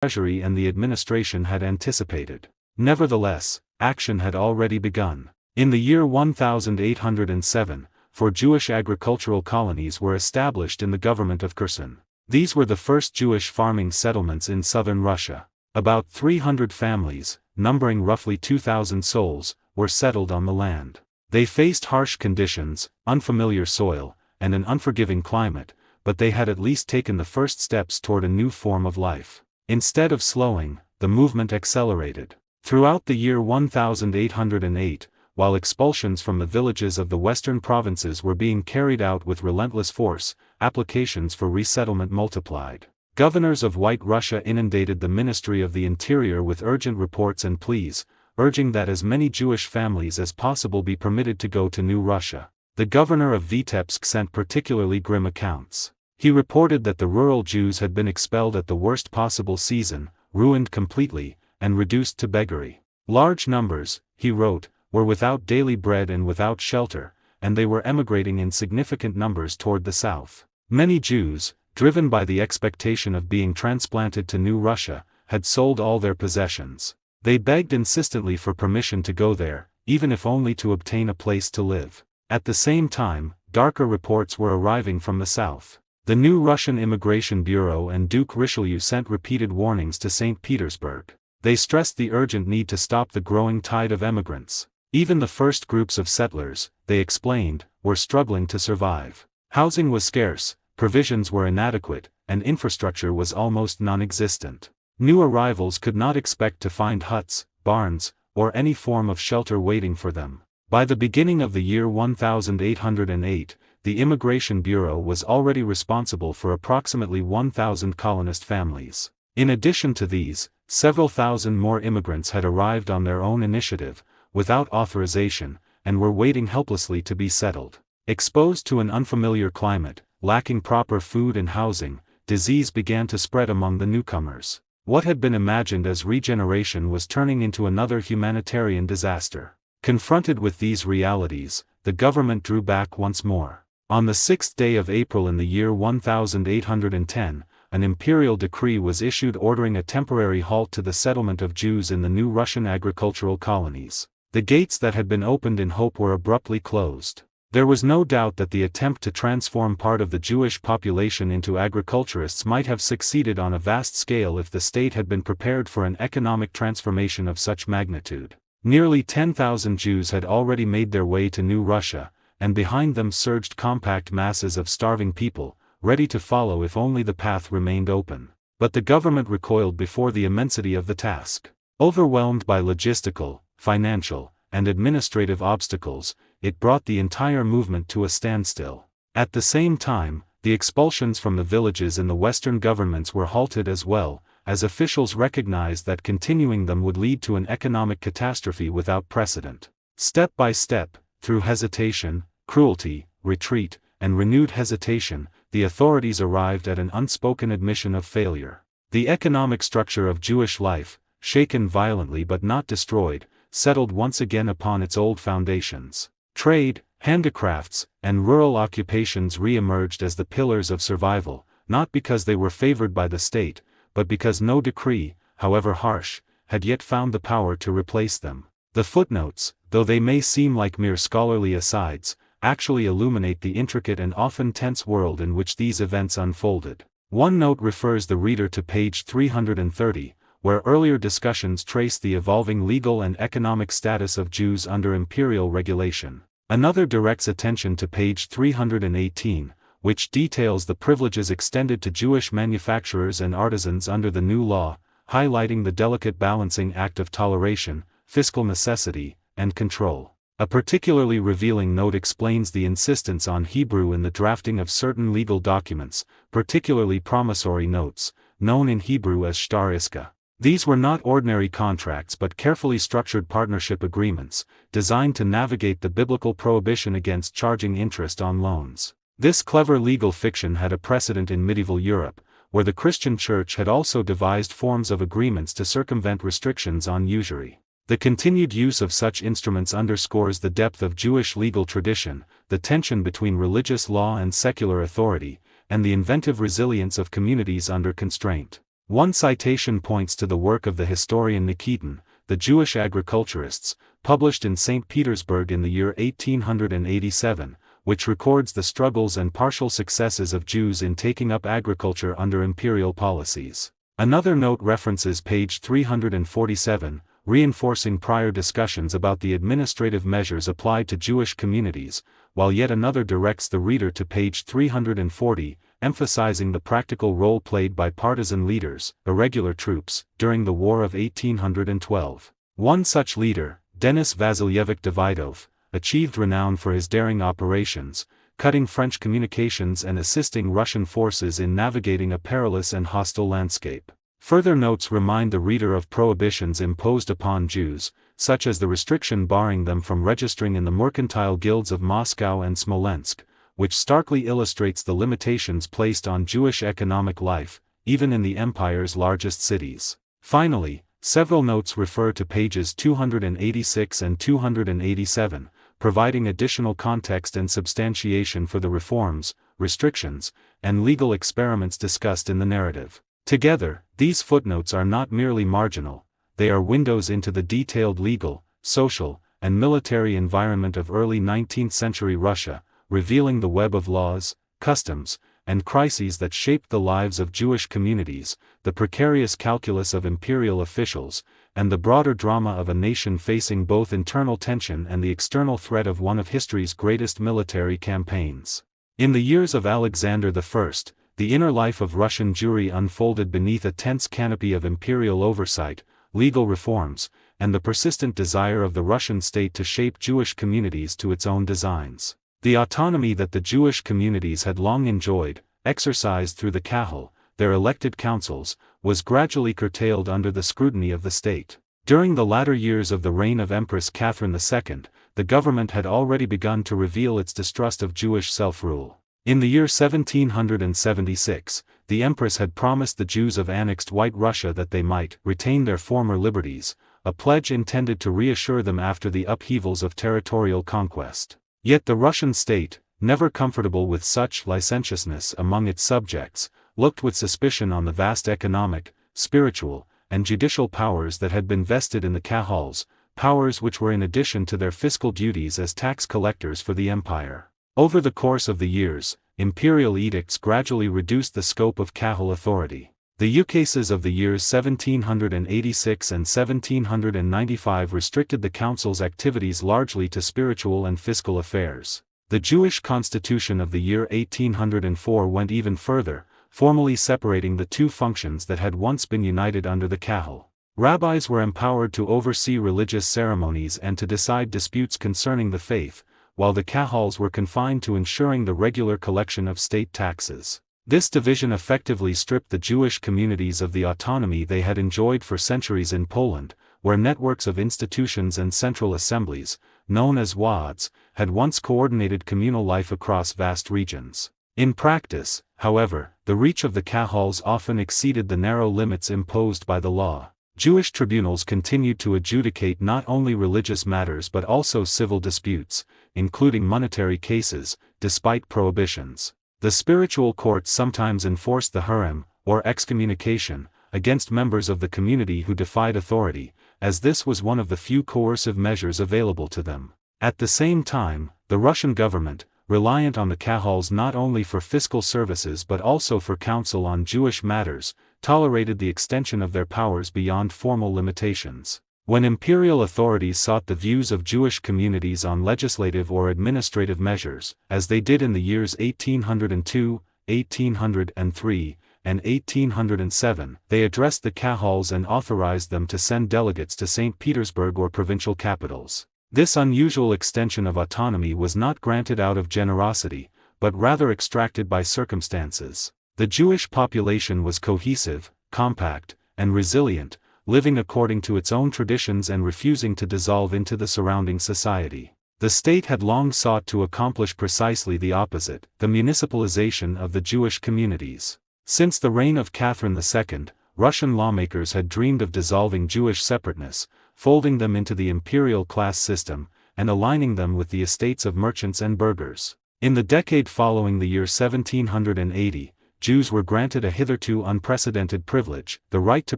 treasury and the administration had anticipated. Nevertheless, action had already begun. In the year 1807, 4 Jewish agricultural colonies were established in the government of Kherson. These were the first Jewish farming settlements in southern Russia. About 300 families, numbering roughly 2,000 souls, were settled on the land. They faced harsh conditions, unfamiliar soil, and an unforgiving climate, but they had at least taken the first steps toward a new form of life. Instead of slowing, the movement accelerated. Throughout the year 1808, while expulsions from the villages of the western provinces were being carried out with relentless force, applications for resettlement multiplied. Governors of White Russia inundated the Ministry of the Interior with urgent reports and pleas, urging that as many Jewish families as possible be permitted to go to New Russia. The governor of Vitebsk sent particularly grim accounts. He reported that the rural Jews had been expelled at the worst possible season, ruined completely, and reduced to beggary. Large numbers, he wrote, were without daily bread and without shelter, and they were emigrating in significant numbers toward the south. Many Jews, driven by the expectation of being transplanted to New Russia, had sold all their possessions. They begged insistently for permission to go there, even if only to obtain a place to live. At the same time, darker reports were arriving from the south. The new Russian Immigration Bureau and Duke Richelieu sent repeated warnings to St. Petersburg. They stressed the urgent need to stop the growing tide of emigrants. Even the first groups of settlers, they explained, were struggling to survive. Housing was scarce, provisions were inadequate, and infrastructure was almost non-existent. New arrivals could not expect to find huts, barns, or any form of shelter waiting for them. By the beginning of the year 1808, the Immigration Bureau was already responsible for approximately 1,000 colonist families. In addition to these, several thousand more immigrants had arrived on their own initiative, without authorization, and were waiting helplessly to be settled. Exposed to an unfamiliar climate, lacking proper food and housing, disease began to spread among the newcomers. What had been imagined as regeneration was turning into another humanitarian disaster. Confronted with these realities, the government drew back once more. On the 6th day of April in the year 1810, an imperial decree was issued ordering a temporary halt to the settlement of Jews in the new Russian agricultural colonies. The gates that had been opened in hope were abruptly closed. There was no doubt that the attempt to transform part of the Jewish population into agriculturists might have succeeded on a vast scale if the state had been prepared for an economic transformation of such magnitude. Nearly 10,000 Jews had already made their way to New Russia, and behind them surged compact masses of starving people, ready to follow if only the path remained open. But the government recoiled before the immensity of the task. Overwhelmed by logistical, financial, and administrative obstacles, it brought the entire movement to a standstill. At the same time, the expulsions from the villages in the Western governments were halted as well, as officials recognized that continuing them would lead to an economic catastrophe without precedent. Step by step, through hesitation, cruelty, retreat, and renewed hesitation, the authorities arrived at an unspoken admission of failure. The economic structure of Jewish life, shaken violently but not destroyed, settled once again upon its old foundations. Trade, handicrafts, and rural occupations re-emerged as the pillars of survival, not because they were favored by the state, but because no decree, however harsh, had yet found the power to replace them. The footnotes, though they may seem like mere scholarly asides, actually illuminate the intricate and often tense world in which these events unfolded. One note refers the reader to page 330, where earlier discussions trace the evolving legal and economic status of Jews under imperial regulation. Another directs attention to page 318, which details the privileges extended to Jewish manufacturers and artisans under the new law, highlighting the delicate balancing act of toleration, fiscal necessity, and control. A particularly revealing note explains the insistence on Hebrew in the drafting of certain legal documents, particularly promissory notes, known in Hebrew as shtar iska. These were not ordinary contracts but carefully structured partnership agreements, designed to navigate the biblical prohibition against charging interest on loans. This clever legal fiction had a precedent in medieval Europe, where the Christian Church had also devised forms of agreements to circumvent restrictions on usury. The continued use of such instruments underscores the depth of Jewish legal tradition, the tension between religious law and secular authority, and the inventive resilience of communities under constraint. One citation points to the work of the historian Nikitin, the Jewish agriculturists, published in St. Petersburg in the year 1887, which records the struggles and partial successes of Jews in taking up agriculture under imperial policies. Another note references page 347, reinforcing prior discussions about the administrative measures applied to Jewish communities, while yet another directs the reader to page 340, emphasizing the practical role played by partisan leaders, irregular troops, during the War of 1812. One such leader, Denis Vasilyevich Davidov, achieved renown for his daring operations, cutting French communications and assisting Russian forces in navigating a perilous and hostile landscape. Further notes remind the reader of prohibitions imposed upon Jews, such as the restriction barring them from registering in the mercantile guilds of Moscow and Smolensk, which starkly illustrates the limitations placed on Jewish economic life, even in the empire's largest cities. Finally, several notes refer to pages 286 and 287, providing additional context and substantiation for the reforms, restrictions, and legal experiments discussed in the narrative. Together, these footnotes are not merely marginal, they are windows into the detailed legal, social, and military environment of early 19th century Russia, revealing the web of laws, customs, and crises that shaped the lives of Jewish communities, the precarious calculus of imperial officials, and the broader drama of a nation facing both internal tension and the external threat of one of history's greatest military campaigns. In the years of Alexander I, the inner life of Russian Jewry unfolded beneath a tense canopy of imperial oversight, legal reforms, and the persistent desire of the Russian state to shape Jewish communities to its own designs. The autonomy that the Jewish communities had long enjoyed, exercised through the Kahal, their elected councils, was gradually curtailed under the scrutiny of the state. During the latter years of the reign of Empress Catherine II, the government had already begun to reveal its distrust of Jewish self-rule. In the year 1776, the Empress had promised the Jews of annexed White Russia that they might retain their former liberties, a pledge intended to reassure them after the upheavals of territorial conquest. Yet the Russian state, never comfortable with such licentiousness among its subjects, looked with suspicion on the vast economic, spiritual, and judicial powers that had been vested in the Kahals, powers which were in addition to their fiscal duties as tax collectors for the empire. Over the course of the years, imperial edicts gradually reduced the scope of Kahal authority. The ukases of the years 1786 and 1795 restricted the council's activities largely to spiritual and fiscal affairs. The Jewish constitution of the year 1804 went even further, formally separating the two functions that had once been united under the Kahal. Rabbis were empowered to oversee religious ceremonies and to decide disputes concerning the faith, while the Kahals were confined to ensuring the regular collection of state taxes. This division effectively stripped the Jewish communities of the autonomy they had enjoyed for centuries in Poland, where networks of institutions and central assemblies, known as wads, had once coordinated communal life across vast regions. In practice, however, the reach of the Kahals often exceeded the narrow limits imposed by the law. Jewish tribunals continued to adjudicate not only religious matters but also civil disputes, including monetary cases, despite prohibitions. The spiritual courts sometimes enforced the herem, or excommunication, against members of the community who defied authority, as this was one of the few coercive measures available to them. At the same time, the Russian government, reliant on the Kahals not only for fiscal services but also for counsel on Jewish matters, tolerated the extension of their powers beyond formal limitations. When imperial authorities sought the views of Jewish communities on legislative or administrative measures, as they did in the years 1802, 1803, and 1807, they addressed the Kahals and authorized them to send delegates to St. Petersburg or provincial capitals. This unusual extension of autonomy was not granted out of generosity, but rather extracted by circumstances. The Jewish population was cohesive, compact, and resilient, living according to its own traditions and refusing to dissolve into the surrounding society. The state had long sought to accomplish precisely the opposite, the municipalization of the Jewish communities. Since the reign of Catherine II, Russian lawmakers had dreamed of dissolving Jewish separateness, folding them into the imperial class system, and aligning them with the estates of merchants and burghers. In the decade following the year 1780, Jews were granted a hitherto unprecedented privilege, the right to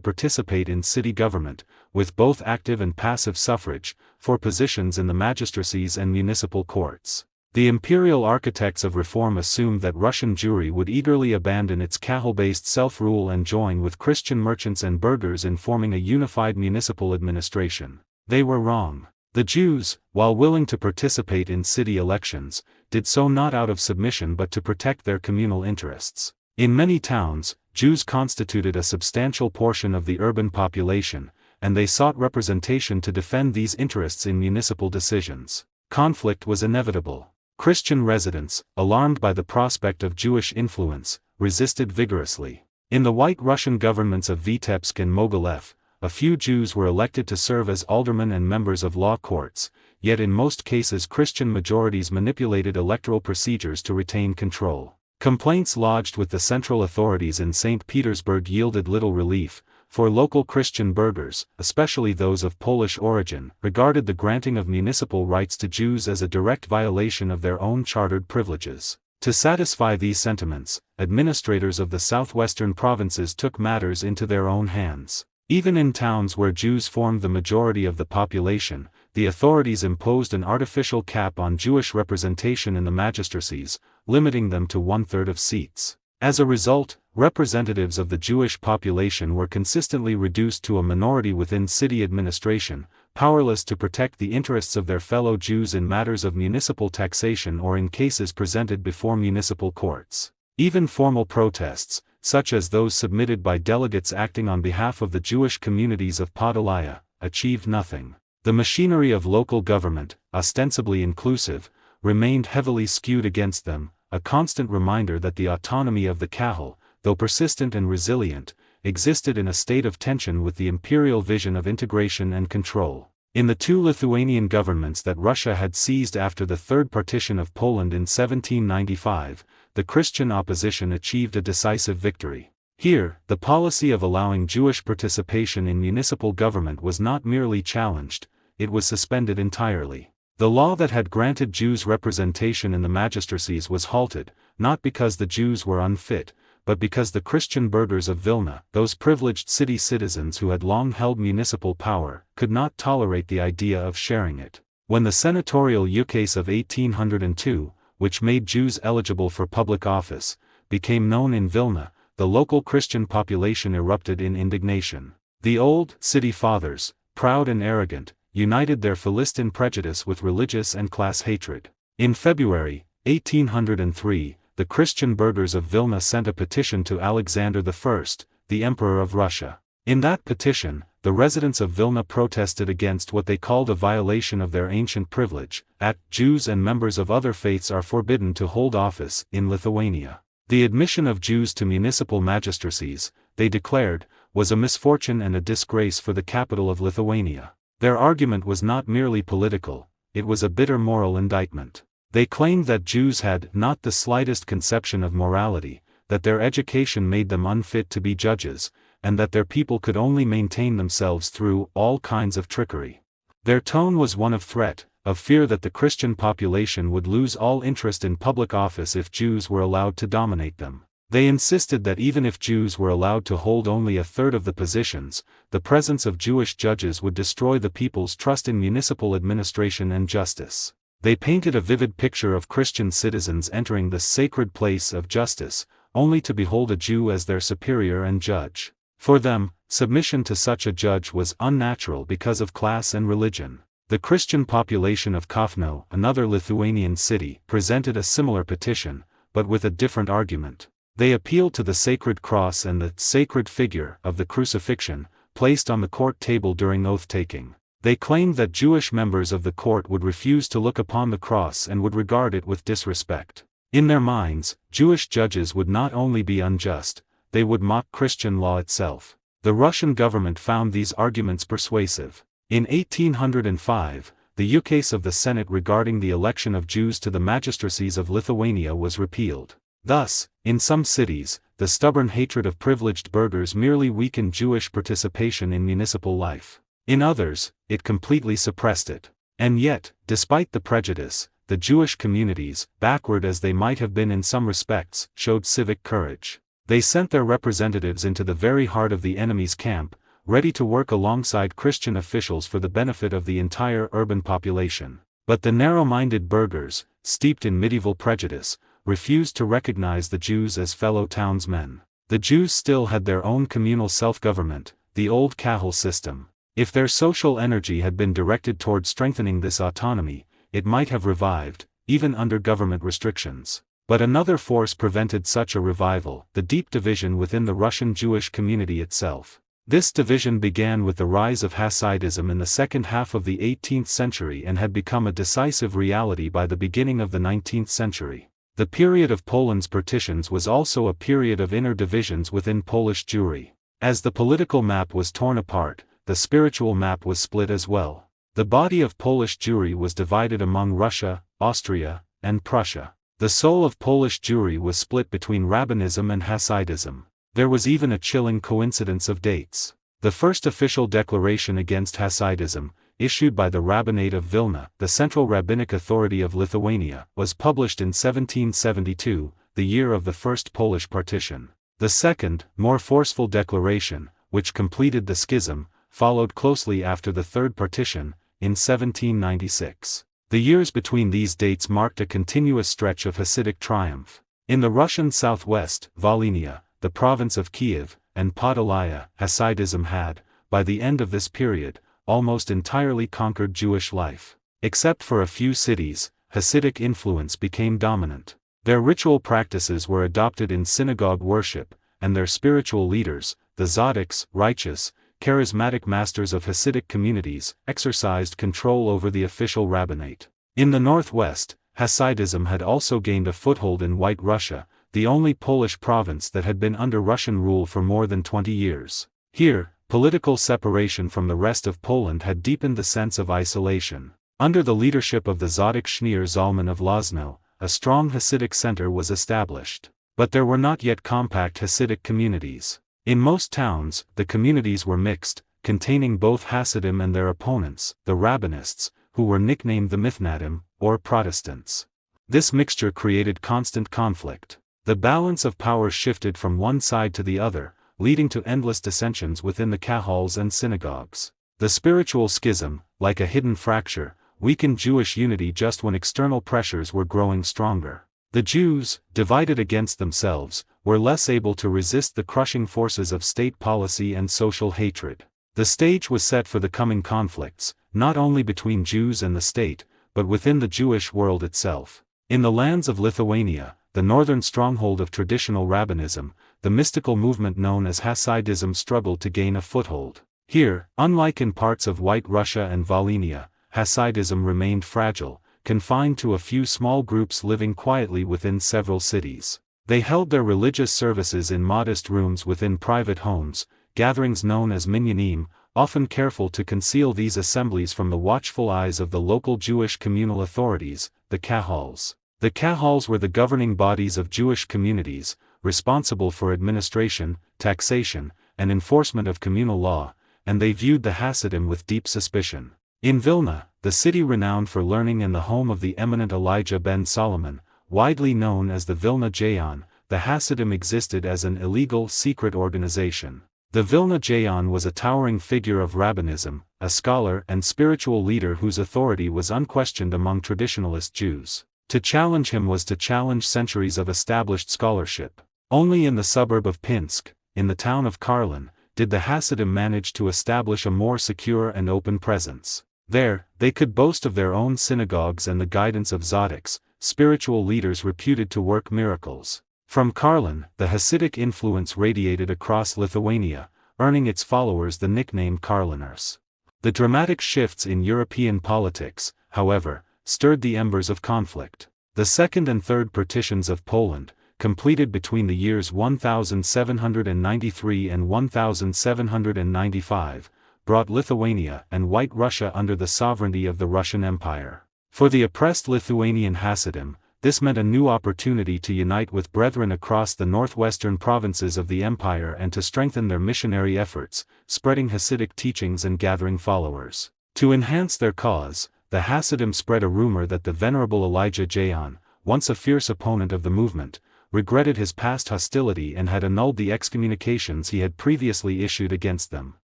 participate in city government, with both active and passive suffrage, for positions in the magistracies and municipal courts. The imperial architects of reform assumed that Russian Jewry would eagerly abandon its Kahal-based self-rule and join with Christian merchants and burghers in forming a unified municipal administration. They were wrong. The Jews, while willing to participate in city elections, did so not out of submission but to protect their communal interests. In many towns, Jews constituted a substantial portion of the urban population, and they sought representation to defend these interests in municipal decisions. Conflict was inevitable. Christian residents, alarmed by the prospect of Jewish influence, resisted vigorously. In the White Russian governments of Vitebsk and Mogilev, a few Jews were elected to serve as aldermen and members of law courts, yet in most cases Christian majorities manipulated electoral procedures to retain control. Complaints lodged with the central authorities in St. Petersburg yielded little relief, for local Christian burghers, especially those of Polish origin, regarded the granting of municipal rights to Jews as a direct violation of their own chartered privileges. To satisfy these sentiments, administrators of the southwestern provinces took matters into their own hands. Even in towns where Jews formed the majority of the population, the authorities imposed an artificial cap on Jewish representation in the magistracies, limiting them to 1/3 of seats. As a result, representatives of the Jewish population were consistently reduced to a minority within city administration, powerless to protect the interests of their fellow Jews in matters of municipal taxation or in cases presented before municipal courts. Even formal protests, such as those submitted by delegates acting on behalf of the Jewish communities of Podolaya, achieved nothing. The machinery of local government, ostensibly inclusive, remained heavily skewed against them, a constant reminder that the autonomy of the Kahal, though persistent and resilient, existed in a state of tension with the imperial vision of integration and control. In the two Lithuanian governments that Russia had seized after the Third Partition of Poland in 1795, the Christian opposition achieved a decisive victory. Here, the policy of allowing Jewish participation in municipal government was not merely challenged, it was suspended entirely. The law that had granted Jews representation in the magistracies was halted, not because the Jews were unfit, but because the Christian burghers of Vilna, those privileged city citizens who had long held municipal power, could not tolerate the idea of sharing it. When the senatorial ukase of 1802, which made Jews eligible for public office, became known in Vilna, the local Christian population erupted in indignation. The old city fathers, proud and arrogant, united their Philistine prejudice with religious and class hatred. In February 1803, the Christian burghers of Vilna sent a petition to Alexander I, the Emperor of Russia. In that petition, the residents of Vilna protested against what they called a violation of their ancient privilege, that Jews and members of other faiths are forbidden to hold office in Lithuania. The admission of Jews to municipal magistracies, they declared, was a misfortune and a disgrace for the capital of Lithuania. Their argument was not merely political, it was a bitter moral indictment. They claimed that Jews had not the slightest conception of morality, that their education made them unfit to be judges, and that their people could only maintain themselves through all kinds of trickery. Their tone was one of threat, of fear that the Christian population would lose all interest in public office if Jews were allowed to dominate them. They insisted that even if Jews were allowed to hold only 1/3 of the positions, the presence of Jewish judges would destroy the people's trust in municipal administration and justice. They painted a vivid picture of Christian citizens entering the sacred place of justice, only to behold a Jew as their superior and judge. For them, submission to such a judge was unnatural because of class and religion. The Christian population of Dubnow, another Lithuanian city, presented a similar petition, but with a different argument. They appealed to the sacred cross and the sacred figure of the crucifixion, placed on the court table during oath-taking. They claimed that Jewish members of the court would refuse to look upon the cross and would regard it with disrespect. In their minds, Jewish judges would not only be unjust, they would mock Christian law itself. The Russian government found these arguments persuasive. In 1805, the ukase of the Senate regarding the election of Jews to the magistracies of Lithuania was repealed. Thus, in some cities, the stubborn hatred of privileged burghers merely weakened Jewish participation in municipal life. In others, it completely suppressed it. And yet, despite the prejudice, the Jewish communities, backward as they might have been in some respects, showed civic courage. They sent their representatives into the very heart of the enemy's camp, ready to work alongside Christian officials for the benefit of the entire urban population. But the narrow-minded burghers, steeped in medieval prejudice, refused to recognize the Jews as fellow townsmen. The Jews still had their own communal self-government, the old Kahal system. If their social energy had been directed toward strengthening this autonomy, it might have revived, even under government restrictions. But another force prevented such a revival: the deep division within the Russian Jewish community itself. This division began with the rise of Hasidism in the second half of the 18th century and had become a decisive reality by the beginning of the 19th century. The period of Poland's partitions was also a period of inner divisions within Polish Jewry. As the political map was torn apart, the spiritual map was split as well. The body of Polish Jewry was divided among Russia, Austria, and Prussia. The soul of Polish Jewry was split between Rabbinism and Hasidism. There was even a chilling coincidence of dates. The first official declaration against Hasidism, issued by the Rabbinate of Vilna, the central rabbinic authority of Lithuania, was published in 1772, the year of the First Polish Partition. The second, more forceful declaration, which completed the schism, followed closely after the Third Partition, in 1796. The years between these dates marked a continuous stretch of Hasidic triumph. In the Russian southwest, Volhynia, the province of Kiev, and Podolia, Hasidism had, by the end of this period, almost entirely conquered Jewish life. Except for a few cities, Hasidic influence became dominant. Their ritual practices were adopted in synagogue worship, and their spiritual leaders, the Tzaddiks, righteous, charismatic masters of Hasidic communities, exercised control over the official rabbinate. In the northwest, Hasidism had also gained a foothold in White Russia, the only Polish province that had been under Russian rule for more than 20 years. Here, political separation from the rest of Poland had deepened the sense of isolation. Under the leadership of the Tzaddik Shneur Zalman of Lozno, a strong Hasidic center was established. But there were not yet compact Hasidic communities. In most towns, the communities were mixed, containing both Hasidim and their opponents, the Rabbinists, who were nicknamed the Mithnadim, or Protestants. This mixture created constant conflict. The balance of power shifted from one side to the other, leading to endless dissensions within the kahals and synagogues. The spiritual schism, like a hidden fracture, weakened Jewish unity just when external pressures were growing stronger. The Jews, divided against themselves, were less able to resist the crushing forces of state policy and social hatred. The stage was set for the coming conflicts, not only between Jews and the state, but within the Jewish world itself. In the lands of Lithuania, the northern stronghold of traditional rabbinism, the mystical movement known as Hasidism struggled to gain a foothold. Here, unlike in parts of White Russia and Volhynia, Hasidism remained fragile, confined to a few small groups living quietly within several cities. They held their religious services in modest rooms within private homes, gatherings known as minyanim, often careful to conceal these assemblies from the watchful eyes of the local Jewish communal authorities, the kahals. The kahals were the governing bodies of Jewish communities, responsible for administration, taxation, and enforcement of communal law, and they viewed the Hasidim with deep suspicion. In Vilna, the city renowned for learning and the home of the eminent Elijah ben Solomon, widely known as the Vilna Jayon, the Hasidim existed as an illegal secret organization. The Vilna Jayon was a towering figure of rabbinism, a scholar and spiritual leader whose authority was unquestioned among traditionalist Jews. To challenge him was to challenge centuries of established scholarship. Only in the suburb of Pinsk, in the town of Karlin, did the Hasidim manage to establish a more secure and open presence. There, they could boast of their own synagogues and the guidance of tzaddiks, spiritual leaders reputed to work miracles. From Karlin, the Hasidic influence radiated across Lithuania, earning its followers the nickname Karliners. The dramatic shifts in European politics, however, stirred the embers of conflict. The second and third partitions of Poland, completed between the years 1793 and 1795, brought Lithuania and White Russia under the sovereignty of the Russian Empire. For the oppressed Lithuanian Hasidim, this meant a new opportunity to unite with brethren across the northwestern provinces of the empire and to strengthen their missionary efforts, spreading Hasidic teachings and gathering followers. To enhance their cause, the Hasidim spread a rumor that the venerable Elijah Jayon, once a fierce opponent of the movement, regretted his past hostility and had annulled the excommunications he had previously issued against them.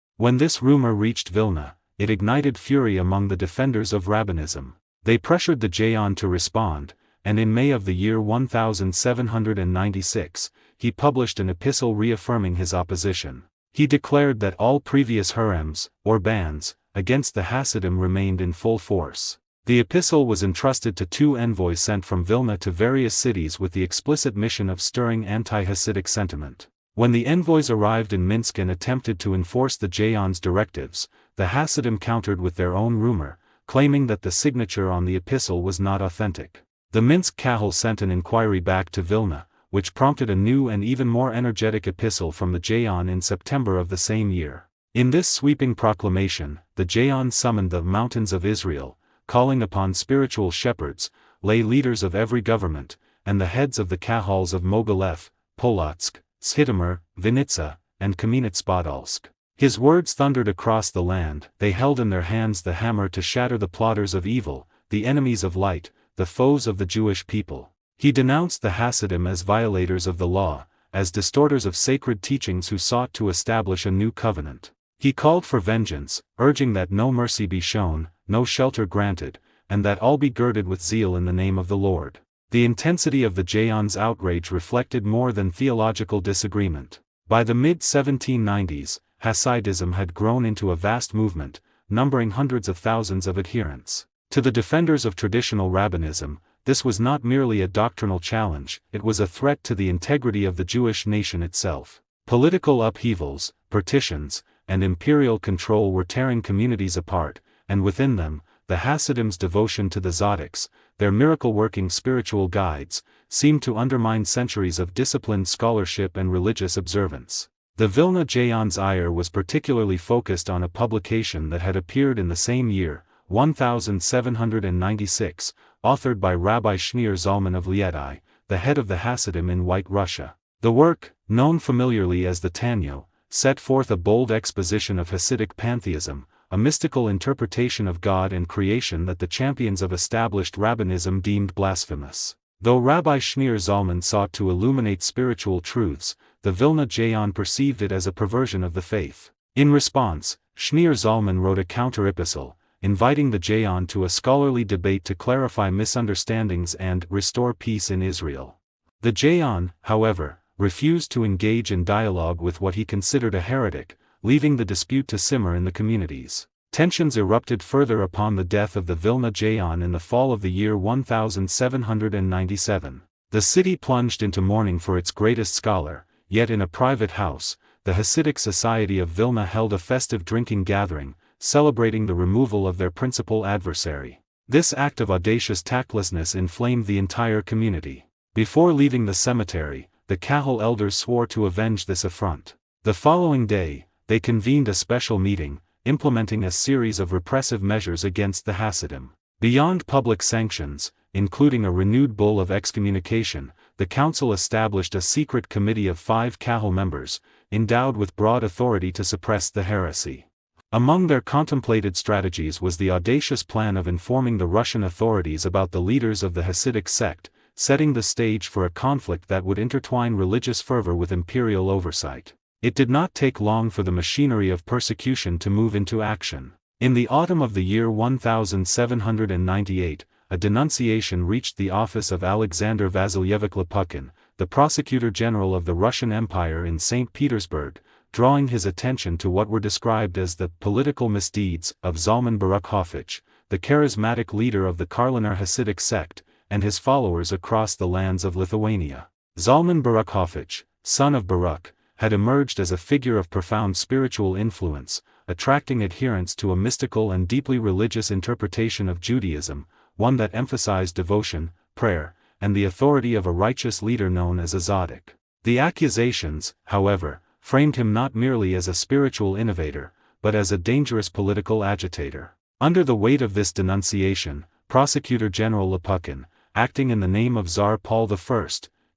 When this rumor reached Vilna, it ignited fury among the defenders of rabbinism. They pressured the Jayan to respond, and in May of the year 1796, he published an epistle reaffirming his opposition. He declared that all previous harems, or bans, against the Hasidim remained in full force. The epistle was entrusted to 2 envoys sent from Vilna to various cities with the explicit mission of stirring anti-Hasidic sentiment. When the envoys arrived in Minsk and attempted to enforce the Jayan's directives, the Hasidim countered with their own rumor, claiming that the signature on the epistle was not authentic. The Minsk Kahal sent an inquiry back to Vilna, which prompted a new and even more energetic epistle from the Jayan in September of the same year. In this sweeping proclamation, the Jayan summoned the mountains of Israel, calling upon spiritual shepherds, lay leaders of every government, and the heads of the Kahals of Mogilev, Polotsk, Zhytomyr, Vinitsa, and Kamenets-Podolsk. His words thundered across the land. They held in their hands the hammer to shatter the plotters of evil, the enemies of light, the foes of the Jewish people. He denounced the Hasidim as violators of the law, as distorters of sacred teachings who sought to establish a new covenant. He called for vengeance, urging that no mercy be shown, no shelter granted, and that all be girded with zeal in the name of the Lord. The intensity of the Jayan's outrage reflected more than theological disagreement. By the mid-1790s, Hasidism had grown into a vast movement, numbering hundreds of thousands of adherents. To the defenders of traditional rabbinism, this was not merely a doctrinal challenge, it was a threat to the integrity of the Jewish nation itself. Political upheavals, partitions, and imperial control were tearing communities apart, and within them, the Hasidim's devotion to the Tzaddiks, their miracle-working spiritual guides, seemed to undermine centuries of disciplined scholarship and religious observance. The Vilna Jayan's ire was particularly focused on a publication that had appeared in the same year, 1796, authored by Rabbi Shneur Zalman of Liadi, the head of the Hasidim in White Russia. The work, known familiarly as the Tanyo, set forth a bold exposition of Hasidic pantheism, a mystical interpretation of God and creation that the champions of established rabbinism deemed blasphemous. Though Rabbi Shneur Zalman sought to illuminate spiritual truths, the Vilna Jayan perceived it as a perversion of the faith. In response, Shneur Zalman wrote a counter-epistle, inviting the Jayan to a scholarly debate to clarify misunderstandings and restore peace in Israel. The Jayan, however, refused to engage in dialogue with what he considered a heretic, leaving the dispute to simmer in the communities. Tensions erupted further upon the death of the Vilna Jayan in the fall of the year 1797. The city plunged into mourning for its greatest scholar, yet in a private house, the Hasidic Society of Vilna held a festive drinking gathering, celebrating the removal of their principal adversary. This act of audacious tactlessness inflamed the entire community. Before leaving the cemetery, the Kahal elders swore to avenge this affront. The following day, they convened a special meeting, implementing a series of repressive measures against the Hasidim. Beyond public sanctions, including a renewed bull of excommunication, the council established a secret committee of 5 Kahal members, endowed with broad authority to suppress the heresy. Among their contemplated strategies was the audacious plan of informing the Russian authorities about the leaders of the Hasidic sect, setting the stage for a conflict that would intertwine religious fervor with imperial oversight. It did not take long for the machinery of persecution to move into action. In the autumn of the year 1798, a denunciation reached the office of Alexander Vasilyevich Lopukhin, the prosecutor general of the Russian Empire in St. Petersburg, drawing his attention to what were described as the political misdeeds of Zalman Baruch-Hofich, the charismatic leader of the Karliner Hasidic sect, and his followers across the lands of Lithuania. Zalman Baruch-Hofich, son of Baruch, had emerged as a figure of profound spiritual influence, attracting adherents to a mystical and deeply religious interpretation of Judaism, one that emphasized devotion, prayer, and the authority of a righteous leader known as a tzaddik. The accusations, however, framed him not merely as a spiritual innovator, but as a dangerous political agitator. Under the weight of this denunciation, Prosecutor General Lopukhin, acting in the name of Tsar Paul I,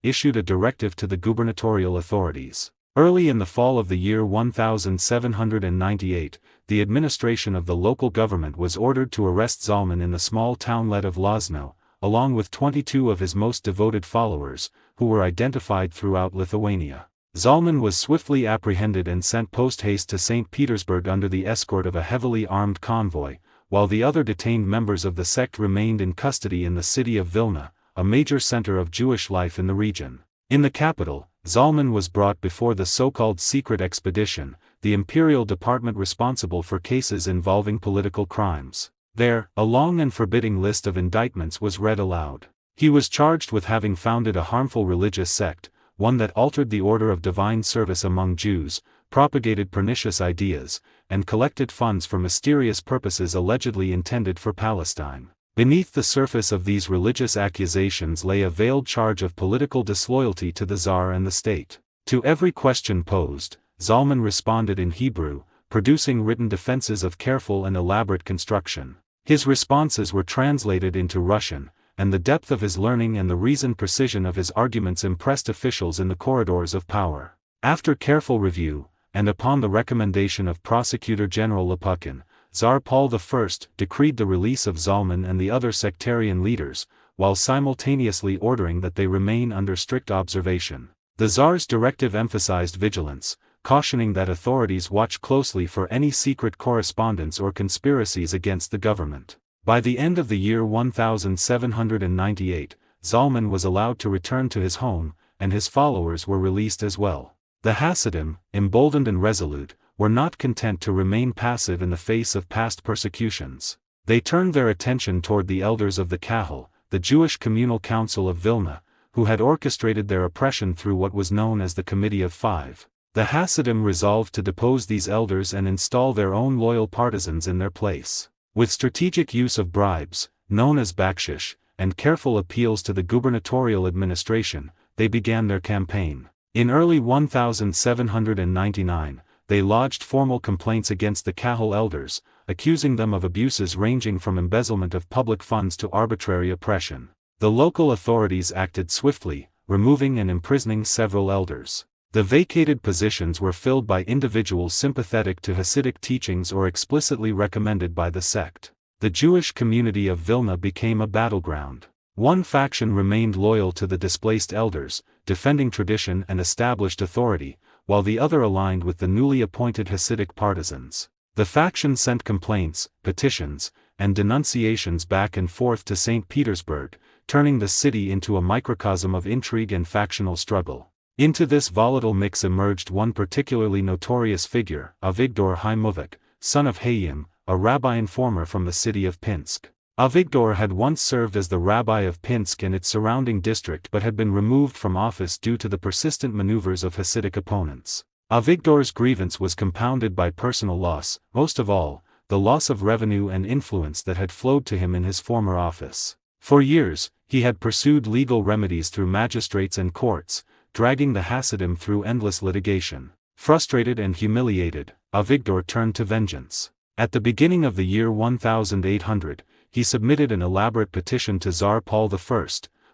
issued a directive to the gubernatorial authorities. Early in the fall of the year 1798, the administration of the local government was ordered to arrest Zalman in the small townlet of Lozno, along with 22 of his most devoted followers, who were identified throughout Lithuania. Zalman was swiftly apprehended and sent post-haste to St. Petersburg under the escort of a heavily armed convoy, while the other detained members of the sect remained in custody in the city of Vilna, a major center of Jewish life in the region. In the capital, Zalman was brought before the so-called secret expedition, the imperial department responsible for cases involving political crimes. There, a long and forbidding list of indictments was read aloud. He was charged with having founded a harmful religious sect, one that altered the order of divine service among Jews, propagated pernicious ideas, and collected funds for mysterious purposes allegedly intended for Palestine. Beneath the surface of these religious accusations lay a veiled charge of political disloyalty to the Tsar and the state. To every question posed, Zalman responded in Hebrew, producing written defenses of careful and elaborate construction. His responses were translated into Russian, and the depth of his learning and the reasoned precision of his arguments impressed officials in the corridors of power. After careful review, and upon the recommendation of Prosecutor General Lopukhin, Tsar Paul I decreed the release of Zalman and the other sectarian leaders, while simultaneously ordering that they remain under strict observation. The Tsar's directive emphasized vigilance, cautioning that authorities watch closely for any secret correspondence or conspiracies against the government. By the end of the year 1798, Zalman was allowed to return to his home, and his followers were released as well. The Hasidim, emboldened and resolute, were not content to remain passive in the face of past persecutions. They turned their attention toward the elders of the Kahal, the Jewish Communal Council of Vilna, who had orchestrated their oppression through what was known as the Committee of Five. The Hasidim resolved to depose these elders and install their own loyal partisans in their place. With strategic use of bribes, known as bakshish, and careful appeals to the gubernatorial administration, they began their campaign. In early 1799, they lodged formal complaints against the Kahal elders, accusing them of abuses ranging from embezzlement of public funds to arbitrary oppression. The local authorities acted swiftly, removing and imprisoning several elders. The vacated positions were filled by individuals sympathetic to Hasidic teachings or explicitly recommended by the sect. The Jewish community of Vilna became a battleground. One faction remained loyal to the displaced elders, defending tradition and established authority, while the other aligned with the newly appointed Hasidic partisans. The faction sent complaints, petitions, and denunciations back and forth to St. Petersburg, turning the city into a microcosm of intrigue and factional struggle. Into this volatile mix emerged one particularly notorious figure, Avigdor Haimovik, son of Hayim, a rabbi informer from the city of Pinsk. Avigdor had once served as the rabbi of Pinsk and its surrounding district but had been removed from office due to the persistent maneuvers of Hasidic opponents. Avigdor's grievance was compounded by personal loss, most of all, the loss of revenue and influence that had flowed to him in his former office. For years, he had pursued legal remedies through magistrates and courts, dragging the Hasidim through endless litigation. Frustrated and humiliated, Avigdor turned to vengeance. At the beginning of the year 1800, he submitted an elaborate petition to Tsar Paul I,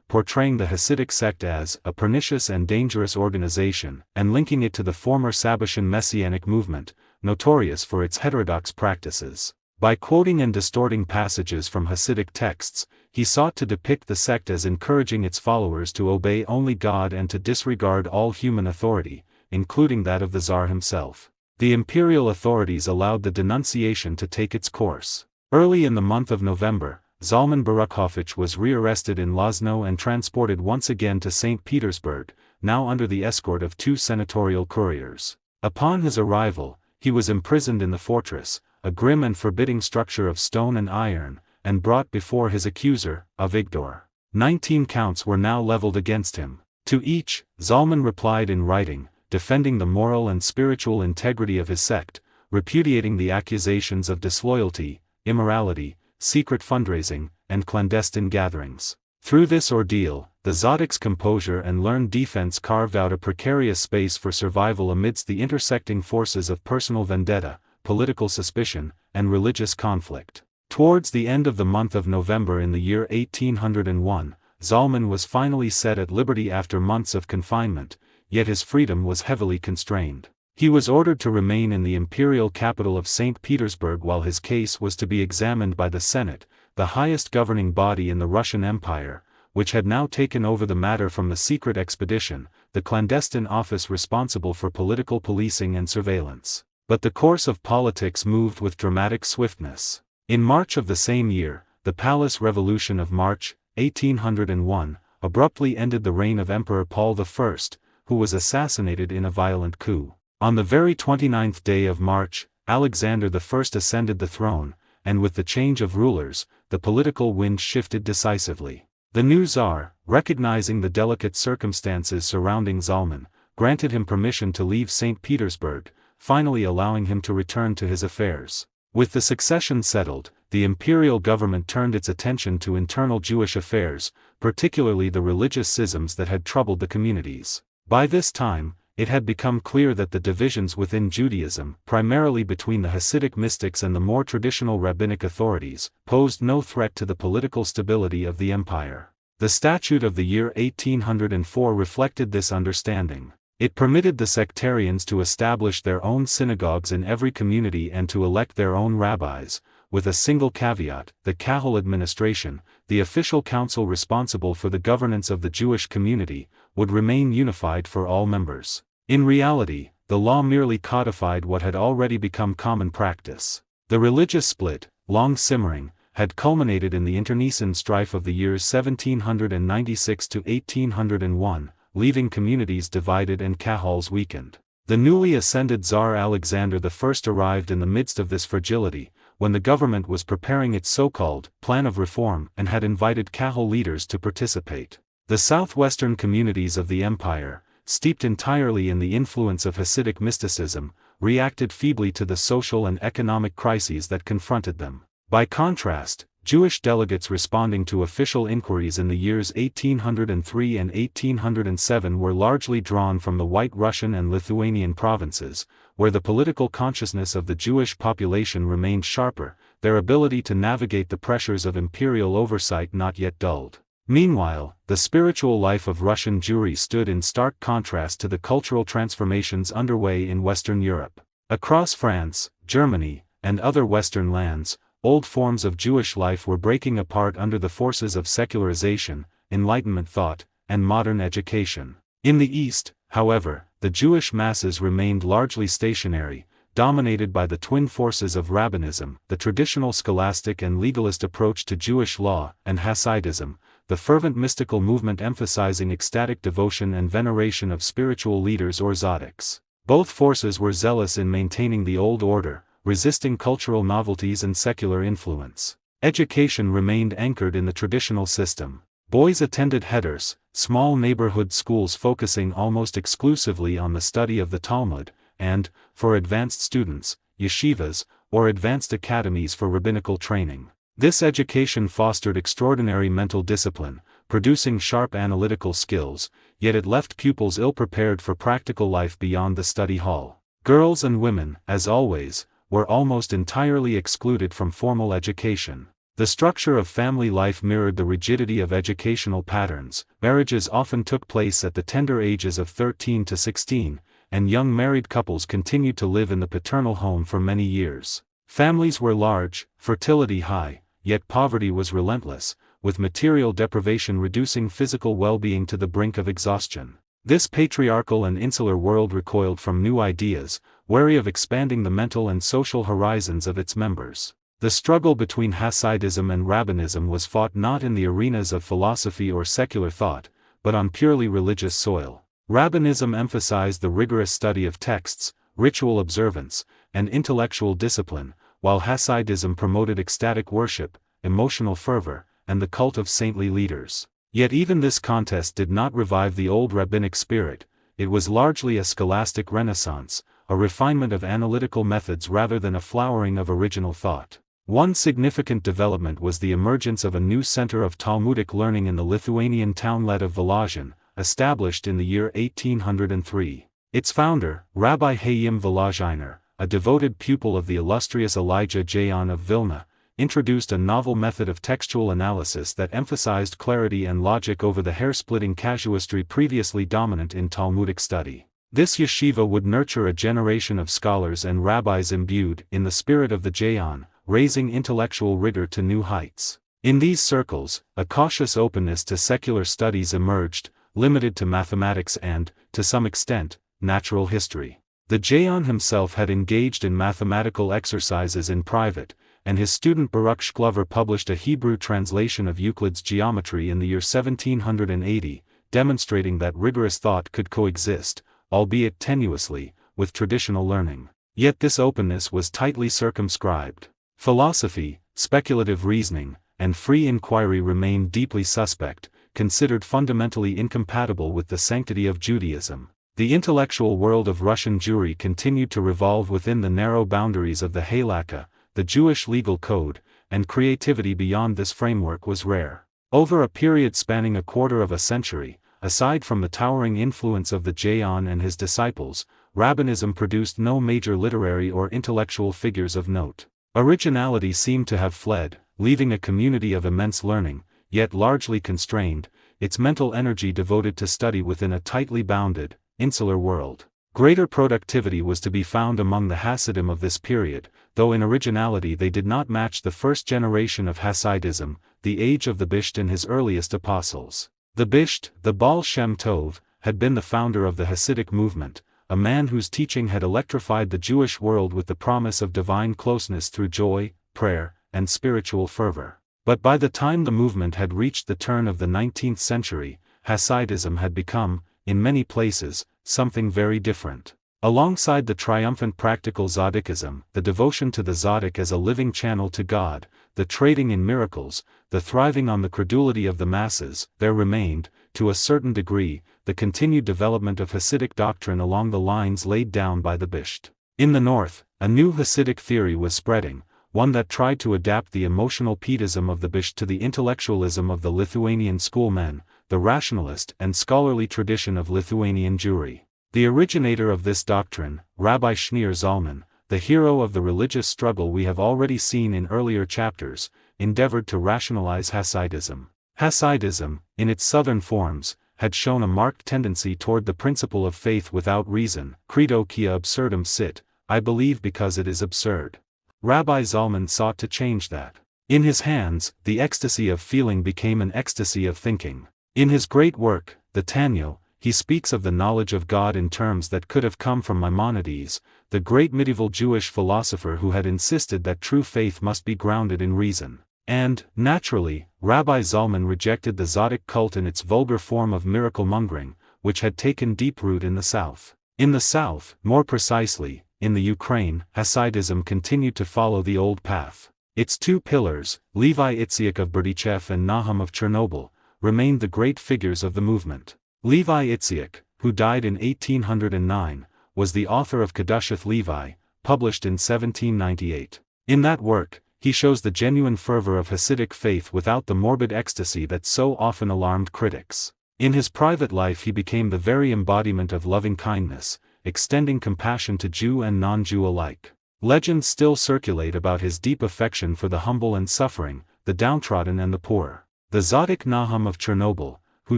portraying the Hasidic sect as a pernicious and dangerous organization, and linking it to the former Sabbatian Messianic movement, notorious for its heterodox practices. By quoting and distorting passages from Hasidic texts, he sought to depict the sect as encouraging its followers to obey only God and to disregard all human authority, including that of the Tsar himself. The imperial authorities allowed the denunciation to take its course. Early in the month of November, Zalman Baruchovich was rearrested in Lozno and transported once again to St. Petersburg, now under the escort of 2 senatorial couriers. Upon his arrival, he was imprisoned in the fortress, a grim and forbidding structure of stone and iron, and brought before his accuser, Avigdor. 19 counts were now leveled against him. To each, Zalman replied in writing, defending the moral and spiritual integrity of his sect, repudiating the accusations of disloyalty, immorality, secret fundraising, and clandestine gatherings. Through this ordeal, the Tzadik's composure and learned defense carved out a precarious space for survival amidst the intersecting forces of personal vendetta, political suspicion, and religious conflict. Towards the end of the month of November in the year 1801, Zalman was finally set at liberty after months of confinement, yet his freedom was heavily constrained. He was ordered to remain in the imperial capital of St. Petersburg while his case was to be examined by the Senate, the highest governing body in the Russian Empire, which had now taken over the matter from the secret expedition, the clandestine office responsible for political policing and surveillance. But the course of politics moved with dramatic swiftness. In March of the same year, the Palace Revolution of March, 1801, abruptly ended the reign of Emperor Paul I, who was assassinated in a violent coup. On the very 29th day of March, Alexander I ascended the throne, and with the change of rulers, the political wind shifted decisively. The new Tsar, recognizing the delicate circumstances surrounding Zalman, granted him permission to leave St. Petersburg, finally allowing him to return to his affairs. With the succession settled, the imperial government turned its attention to internal Jewish affairs, particularly the religious schisms that had troubled the communities. By this time, it had become clear that the divisions within Judaism, primarily between the Hasidic mystics and the more traditional rabbinic authorities, posed no threat to the political stability of the empire. The statute of the year 1804 reflected this understanding. It permitted the sectarians to establish their own synagogues in every community and to elect their own rabbis, with a single caveat: the Kahal administration, the official council responsible for the governance of the Jewish community, would remain unified for all members. In reality, the law merely codified what had already become common practice. The religious split, long simmering, had culminated in the internecine strife of the years 1796 to 1801, leaving communities divided and kahals weakened. The newly ascended Tsar Alexander I arrived in the midst of this fragility, when the government was preparing its so-called plan of reform and had invited kahal leaders to participate. The southwestern communities of the empire, steeped entirely in the influence of Hasidic mysticism, reacted feebly to the social and economic crises that confronted them. By contrast, Jewish delegates responding to official inquiries in the years 1803 and 1807 were largely drawn from the White Russian and Lithuanian provinces, where the political consciousness of the Jewish population remained sharper, their ability to navigate the pressures of imperial oversight not yet dulled. Meanwhile, the spiritual life of Russian Jewry stood in stark contrast to the cultural transformations underway in Western Europe. Across France, Germany, and other Western lands, old forms of Jewish life were breaking apart under the forces of secularization, Enlightenment thought, and modern education. In the East, however, the Jewish masses remained largely stationary, dominated by the twin forces of Rabbinism, the traditional scholastic and legalist approach to Jewish law, and Hasidism, the fervent mystical movement emphasizing ecstatic devotion and veneration of spiritual leaders or tzaddiks. Both forces were zealous in maintaining the old order, resisting cultural novelties and secular influence. Education remained anchored in the traditional system. Boys attended heders, small neighborhood schools focusing almost exclusively on the study of the Talmud, and, for advanced students, yeshivas, or advanced academies for rabbinical training. This education fostered extraordinary mental discipline, producing sharp analytical skills, yet it left pupils ill-prepared for practical life beyond the study hall. Girls and women, as always, were almost entirely excluded from formal education. The structure of family life mirrored the rigidity of educational patterns. Marriages often took place at the tender ages of 13 to 16, and young married couples continued to live in the paternal home for many years. Families were large, fertility high, yet poverty was relentless, with material deprivation reducing physical well-being to the brink of exhaustion. This patriarchal and insular world recoiled from new ideas, wary of expanding the mental and social horizons of its members. The struggle between Hasidism and Rabbinism was fought not in the arenas of philosophy or secular thought, but on purely religious soil. Rabbinism emphasized the rigorous study of texts, ritual observance, and intellectual discipline, while Hasidism promoted ecstatic worship, emotional fervor, and the cult of saintly leaders. Yet even this contest did not revive the old rabbinic spirit. It was largely a scholastic renaissance, a refinement of analytical methods rather than a flowering of original thought. One significant development was the emergence of a new center of Talmudic learning in the Lithuanian townlet of Volozhin, established in the year 1803. Its founder, Rabbi Hayim Volozhiner, a devoted pupil of the illustrious Elijah Jaon of Vilna, introduced a novel method of textual analysis that emphasized clarity and logic over the hair-splitting casuistry previously dominant in Talmudic study. This yeshiva would nurture a generation of scholars and rabbis imbued in the spirit of the Jaon, raising intellectual rigor to new heights. In these circles, a cautious openness to secular studies emerged, limited to mathematics and, to some extent, natural history. The Jayan himself had engaged in mathematical exercises in private, and his student Baruch Shklover published a Hebrew translation of Euclid's geometry in the year 1780, demonstrating that rigorous thought could coexist, albeit tenuously, with traditional learning. Yet this openness was tightly circumscribed. Philosophy, speculative reasoning, and free inquiry remained deeply suspect, considered fundamentally incompatible with the sanctity of Judaism. The intellectual world of Russian Jewry continued to revolve within the narrow boundaries of the Halakha, the Jewish legal code, and creativity beyond this framework was rare. Over a period spanning a quarter of a century, aside from the towering influence of the Jayan and his disciples, Rabbinism produced no major literary or intellectual figures of note. Originality seemed to have fled, leaving a community of immense learning, yet largely constrained, its mental energy devoted to study within a tightly bounded, insular world. Greater productivity was to be found among the Hasidim of this period, though in originality they did not match the first generation of Hasidism, the age of the Bisht and his earliest apostles. The Bisht, the Baal Shem Tov, had been the founder of the Hasidic movement, a man whose teaching had electrified the Jewish world with the promise of divine closeness through joy, prayer, and spiritual fervor. But by the time the movement had reached the turn of the 19th century, Hasidism had become, in many places, something very different. Alongside the triumphant practical Tzadikism, the devotion to the Tzaddik as a living channel to God, the trading in miracles, the thriving on the credulity of the masses, there remained, to a certain degree, the continued development of Hasidic doctrine along the lines laid down by the Bisht. In the north, a new Hasidic theory was spreading, one that tried to adapt the emotional pietism of the Bisht to the intellectualism of the Lithuanian schoolmen, the rationalist and scholarly tradition of Lithuanian Jewry. The originator of this doctrine, Rabbi Shneur Zalman, the hero of the religious struggle we have already seen in earlier chapters, endeavored to rationalize Hasidism. Hasidism, in its southern forms, had shown a marked tendency toward the principle of faith without reason, credo quia absurdum sit, I believe because it is absurd. Rabbi Zalman sought to change that. In his hands, the ecstasy of feeling became an ecstasy of thinking. In his great work, the Tanyo, he speaks of the knowledge of God in terms that could have come from Maimonides, the great medieval Jewish philosopher who had insisted that true faith must be grounded in reason. And, naturally, Rabbi Zalman rejected the Tzaddik cult in its vulgar form of miracle-mongering, which had taken deep root in the South. In the South, more precisely, in the Ukraine, Hasidism continued to follow the old path. Its two pillars, Levi Itziak of Berdichev and Nahum of Chernobyl, remained the great figures of the movement. Levi Itziak, who died in 1809, was the author of Kedushath Levi, published in 1798. In that work, he shows the genuine fervor of Hasidic faith without the morbid ecstasy that so often alarmed critics. In his private life he became the very embodiment of loving kindness, extending compassion to Jew and non-Jew alike. Legends still circulate about his deep affection for the humble and suffering, the downtrodden and the poor. The Tzaddik Nahum of Chernobyl, who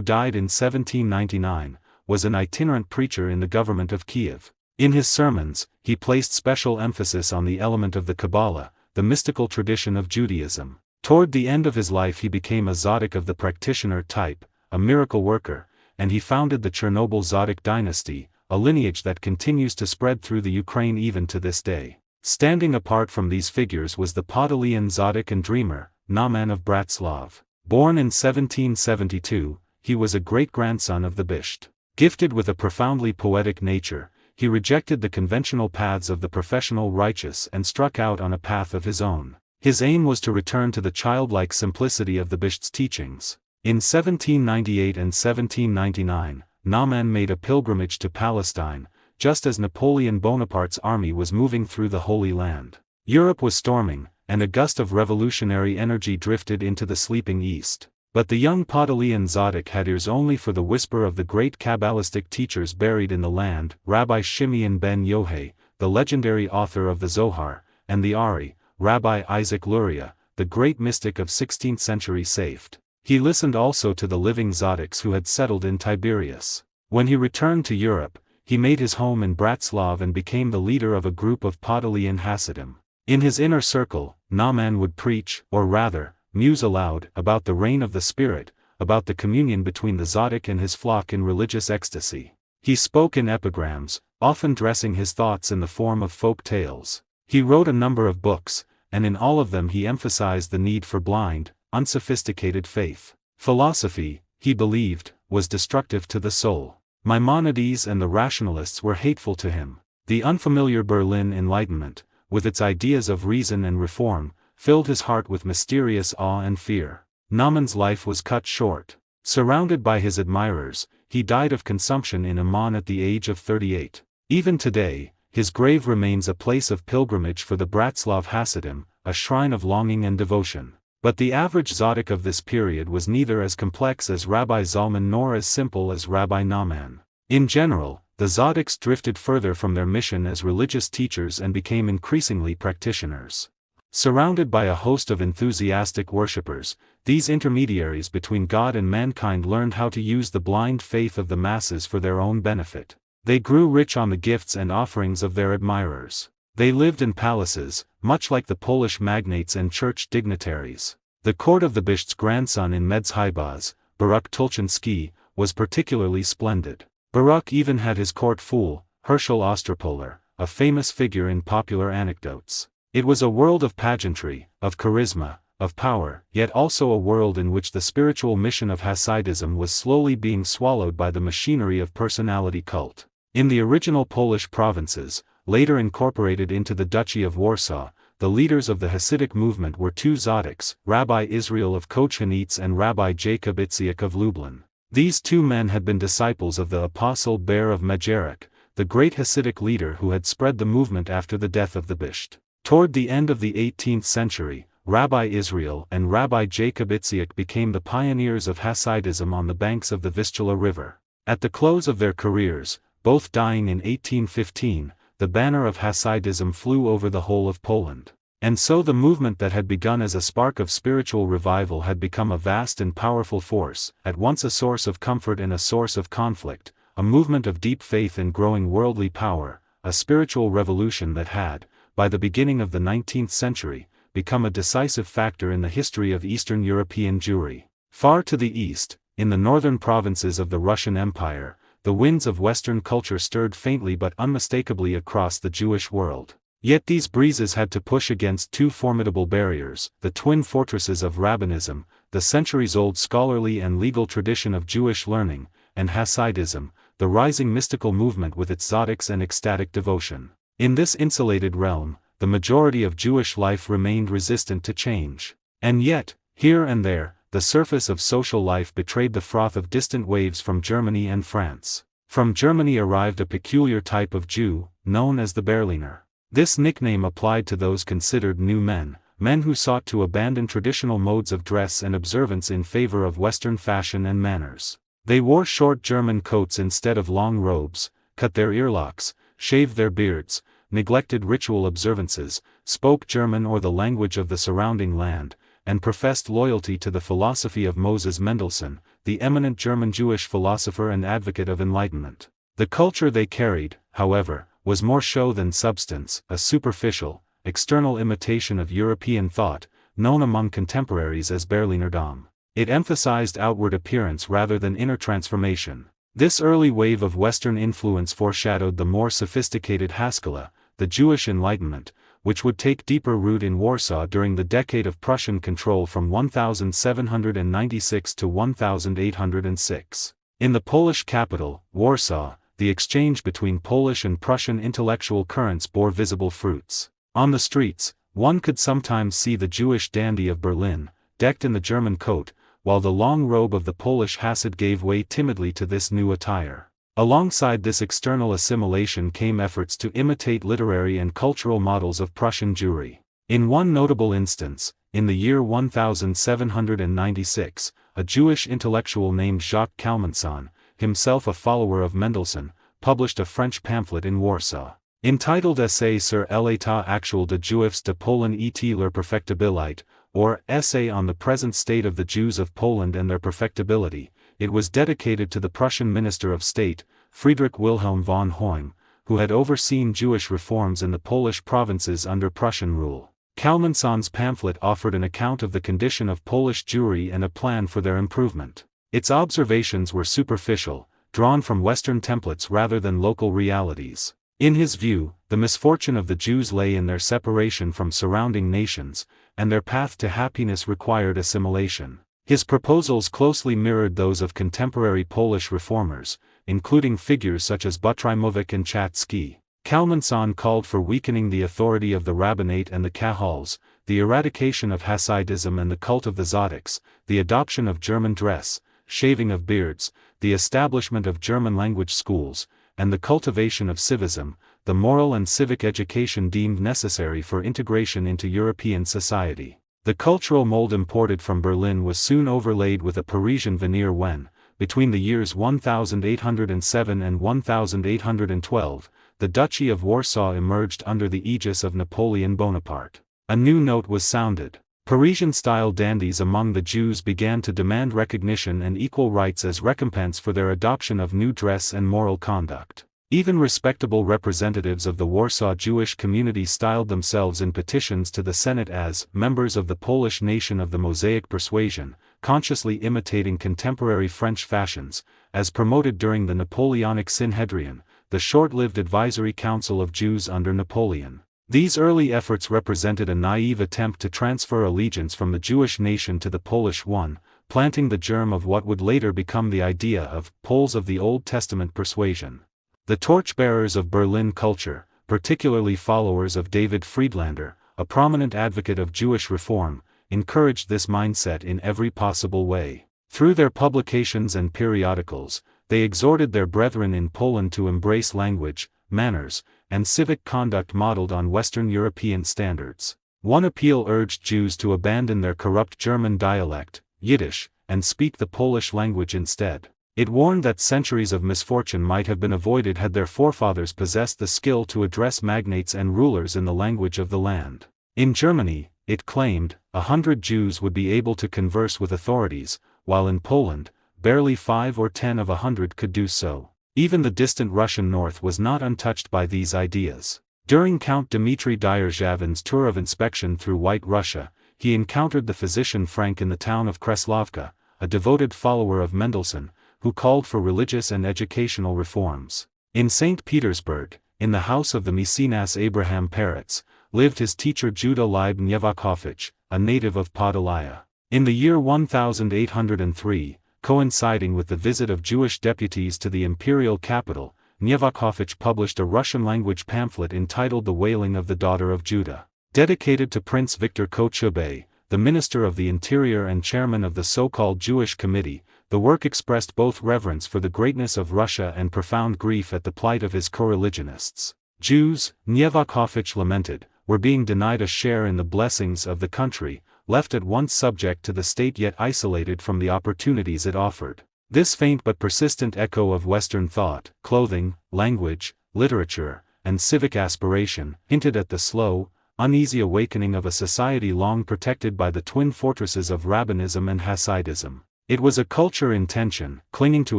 died in 1799, was an itinerant preacher in the government of Kiev. In his sermons, he placed special emphasis on the element of the Kabbalah, the mystical tradition of Judaism. Toward the end of his life he became a Tzaddik of the practitioner type, a miracle worker, and he founded the Chernobyl Tzaddik dynasty, a lineage that continues to spread through the Ukraine even to this day. Standing apart from these figures was the Podolian Tzaddik and dreamer, Naaman of Bratslav. Born in 1772, he was a great-grandson of the Bisht. Gifted with a profoundly poetic nature, he rejected the conventional paths of the professional righteous and struck out on a path of his own. His aim was to return to the childlike simplicity of the Bisht's teachings. In 1798 and 1799, Naaman made a pilgrimage to Palestine, just as Napoleon Bonaparte's army was moving through the Holy Land. Europe was storming, and a gust of revolutionary energy drifted into the sleeping East. But the young Podolian Tzaddik had ears only for the whisper of the great Kabbalistic teachers buried in the land, Rabbi Shimeon ben Yohai, the legendary author of the Zohar, and the Ari, Rabbi Isaac Luria, the great mystic of 16th century Safed. He listened also to the living Tzaddiks who had settled in Tiberias. When he returned to Europe, he made his home in Bratslav and became the leader of a group of Podolian Hasidim. In his inner circle, Naaman would preach, or rather, muse aloud, about the reign of the Spirit, about the communion between the Tzaddik and his flock in religious ecstasy. He spoke in epigrams, often dressing his thoughts in the form of folk tales. He wrote a number of books, and in all of them he emphasized the need for blind, unsophisticated faith. Philosophy, he believed, was destructive to the soul. Maimonides and the rationalists were hateful to him. The unfamiliar Berlin Enlightenment, with its ideas of reason and reform, filled his heart with mysterious awe and fear. Naumann's life was cut short. Surrounded by his admirers, he died of consumption in Amman at the age of 38. Even today, his grave remains a place of pilgrimage for the Bratslav Hasidim, a shrine of longing and devotion. But the average Tzaddik of this period was neither as complex as Rabbi Zalman nor as simple as Rabbi Naumann. In general, the Tzaddiks drifted further from their mission as religious teachers and became increasingly practitioners. Surrounded by a host of enthusiastic worshippers, these intermediaries between God and mankind learned how to use the blind faith of the masses for their own benefit. They grew rich on the gifts and offerings of their admirers. They lived in palaces, much like the Polish magnates and church dignitaries. The court of the Bisht's grandson in Medzhybaz, Baruch Tulchinski, was particularly splendid. Baruch even had his court fool, Herschel Osterpoler, a famous figure in popular anecdotes. It was a world of pageantry, of charisma, of power, yet also a world in which the spiritual mission of Hasidism was slowly being swallowed by the machinery of personality cult. In the original Polish provinces, later incorporated into the Duchy of Warsaw, the leaders of the Hasidic movement were two Tzaddiks, Rabbi Israel of Kochanitz and Rabbi Jacob Itziak of Lublin. These two men had been disciples of the Apostle Ber of Majorek, the great Hasidic leader who had spread the movement after the death of the Bisht. Toward the end of the 18th century, Rabbi Israel and Rabbi Jacob Itziak became the pioneers of Hasidism on the banks of the Vistula River. At the close of their careers, both dying in 1815, the banner of Hasidism flew over the whole of Poland. And so the movement that had begun as a spark of spiritual revival had become a vast and powerful force, at once a source of comfort and a source of conflict, a movement of deep faith and growing worldly power, a spiritual revolution that had, by the beginning of the 19th century, become a decisive factor in the history of Eastern European Jewry. Far to the east, in the northern provinces of the Russian Empire, the winds of Western culture stirred faintly but unmistakably across the Jewish world. Yet these breezes had to push against two formidable barriers, the twin fortresses of Rabbinism, the centuries-old scholarly and legal tradition of Jewish learning, and Hasidism, the rising mystical movement with its tzaddiks and ecstatic devotion. In this insulated realm, the majority of Jewish life remained resistant to change. And yet, here and there, the surface of social life betrayed the froth of distant waves from Germany and France. From Germany arrived a peculiar type of Jew, known as the Berliner. This nickname applied to those considered new men, men who sought to abandon traditional modes of dress and observance in favor of Western fashion and manners. They wore short German coats instead of long robes, cut their earlocks, shaved their beards, neglected ritual observances, spoke German or the language of the surrounding land, and professed loyalty to the philosophy of Moses Mendelssohn, the eminent German Jewish philosopher and advocate of enlightenment. The culture they carried, however, was more show than substance, a superficial, external imitation of European thought, known among contemporaries as Berlinerdom. It emphasized outward appearance rather than inner transformation. This early wave of Western influence foreshadowed the more sophisticated Haskalah, the Jewish Enlightenment, which would take deeper root in Warsaw during the decade of Prussian control from 1796 to 1806. In the Polish capital, Warsaw, the exchange between Polish and Prussian intellectual currents bore visible fruits. On the streets, one could sometimes see the Jewish dandy of Berlin, decked in the German coat, while the long robe of the Polish Hasid gave way timidly to this new attire. Alongside this external assimilation came efforts to imitate literary and cultural models of Prussian Jewry. In one notable instance, in the year 1796, a Jewish intellectual named Jacques Kalmansohn, himself a follower of Mendelssohn, published a French pamphlet in Warsaw. Entitled Essai sur l'état actuel de Juifs de Polen et leur perfectibilité, or Essay on the Present State of the Jews of Poland and Their Perfectibility, it was dedicated to the Prussian Minister of State, Friedrich Wilhelm von Hoym, who had overseen Jewish reforms in the Polish provinces under Prussian rule. Kalmanson's pamphlet offered an account of the condition of Polish Jewry and a plan for their improvement. Its observations were superficial, drawn from Western templates rather than local realities. In his view, the misfortune of the Jews lay in their separation from surrounding nations, and their path to happiness required assimilation. His proposals closely mirrored those of contemporary Polish reformers, including figures such as Butrymovic and Chatski. Kalmanson called for weakening the authority of the rabbinate and the kahals, the eradication of Hasidism and the cult of the Zodics, the adoption of German dress, shaving of beards, the establishment of German-language schools, and the cultivation of civism, the moral and civic education deemed necessary for integration into European society. The cultural mold imported from Berlin was soon overlaid with a Parisian veneer when, between the years 1807 and 1812, the Duchy of Warsaw emerged under the aegis of Napoleon Bonaparte. A new note was sounded. Parisian-style dandies among the Jews began to demand recognition and equal rights as recompense for their adoption of new dress and moral conduct. Even respectable representatives of the Warsaw Jewish community styled themselves in petitions to the Senate as members of the Polish nation of the Mosaic persuasion, consciously imitating contemporary French fashions, as promoted during the Napoleonic Synhedrion, the short-lived advisory council of Jews under Napoleon. These early efforts represented a naive attempt to transfer allegiance from the Jewish nation to the Polish one, planting the germ of what would later become the idea of Poles of the Old Testament persuasion. The torchbearers of Berlin culture, particularly followers of David Friedlander, a prominent advocate of Jewish reform, encouraged this mindset in every possible way. Through their publications and periodicals, they exhorted their brethren in Poland to embrace language, manners, and civic conduct modeled on Western European standards. One appeal urged Jews to abandon their corrupt German dialect, Yiddish, and speak the Polish language instead. It warned that centuries of misfortune might have been avoided had their forefathers possessed the skill to address magnates and rulers in the language of the land. In Germany, it claimed, 100 Jews would be able to converse with authorities, while in Poland, barely 5 or 10 of 100 could do so. Even the distant Russian north was not untouched by these ideas. During Count Dmitry Dyerzhavin's tour of inspection through White Russia, he encountered the physician Frank in the town of Kreslovka, a devoted follower of Mendelssohn, who called for religious and educational reforms. In St. Petersburg, in the house of the Mecenas Abraham Peretz, lived his teacher Judah Leib Nyevakovich, a native of Podolaya. In the year 1803, coinciding with the visit of Jewish deputies to the imperial capital, Nyevakovich published a Russian-language pamphlet entitled The Wailing of the Daughter of Judah. Dedicated to Prince Victor Kochubey, the Minister of the Interior and chairman of the so-called Jewish Committee, the work expressed both reverence for the greatness of Russia and profound grief at the plight of his co-religionists. Jews, Nyevakovich lamented, were being denied a share in the blessings of the country, left at once subject to the state yet isolated from the opportunities it offered. This faint but persistent echo of Western thought, clothing, language, literature, and civic aspiration, hinted at the slow, uneasy awakening of a society long protected by the twin fortresses of Rabbinism and Hasidism. It was a culture in tension, clinging to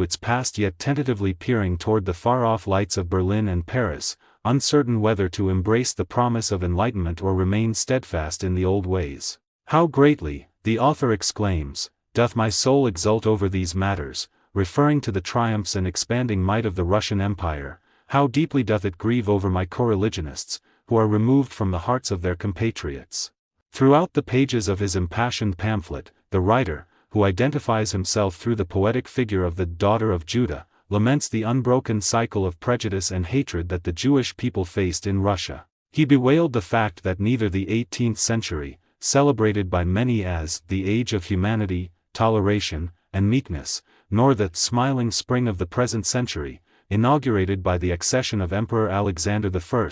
its past yet tentatively peering toward the far-off lights of Berlin and Paris, uncertain whether to embrace the promise of enlightenment or remain steadfast in the old ways. How greatly, the author exclaims, doth my soul exult over these matters, referring to the triumphs and expanding might of the Russian Empire, how deeply doth it grieve over my co-religionists, who are removed from the hearts of their compatriots. Throughout the pages of his impassioned pamphlet, the writer, who identifies himself through the poetic figure of the daughter of Judah, laments the unbroken cycle of prejudice and hatred that the Jewish people faced in Russia. He bewailed the fact that neither the 18th century, celebrated by many as the age of humanity, toleration, and meekness, nor the smiling spring of the present century, inaugurated by the accession of Emperor Alexander I,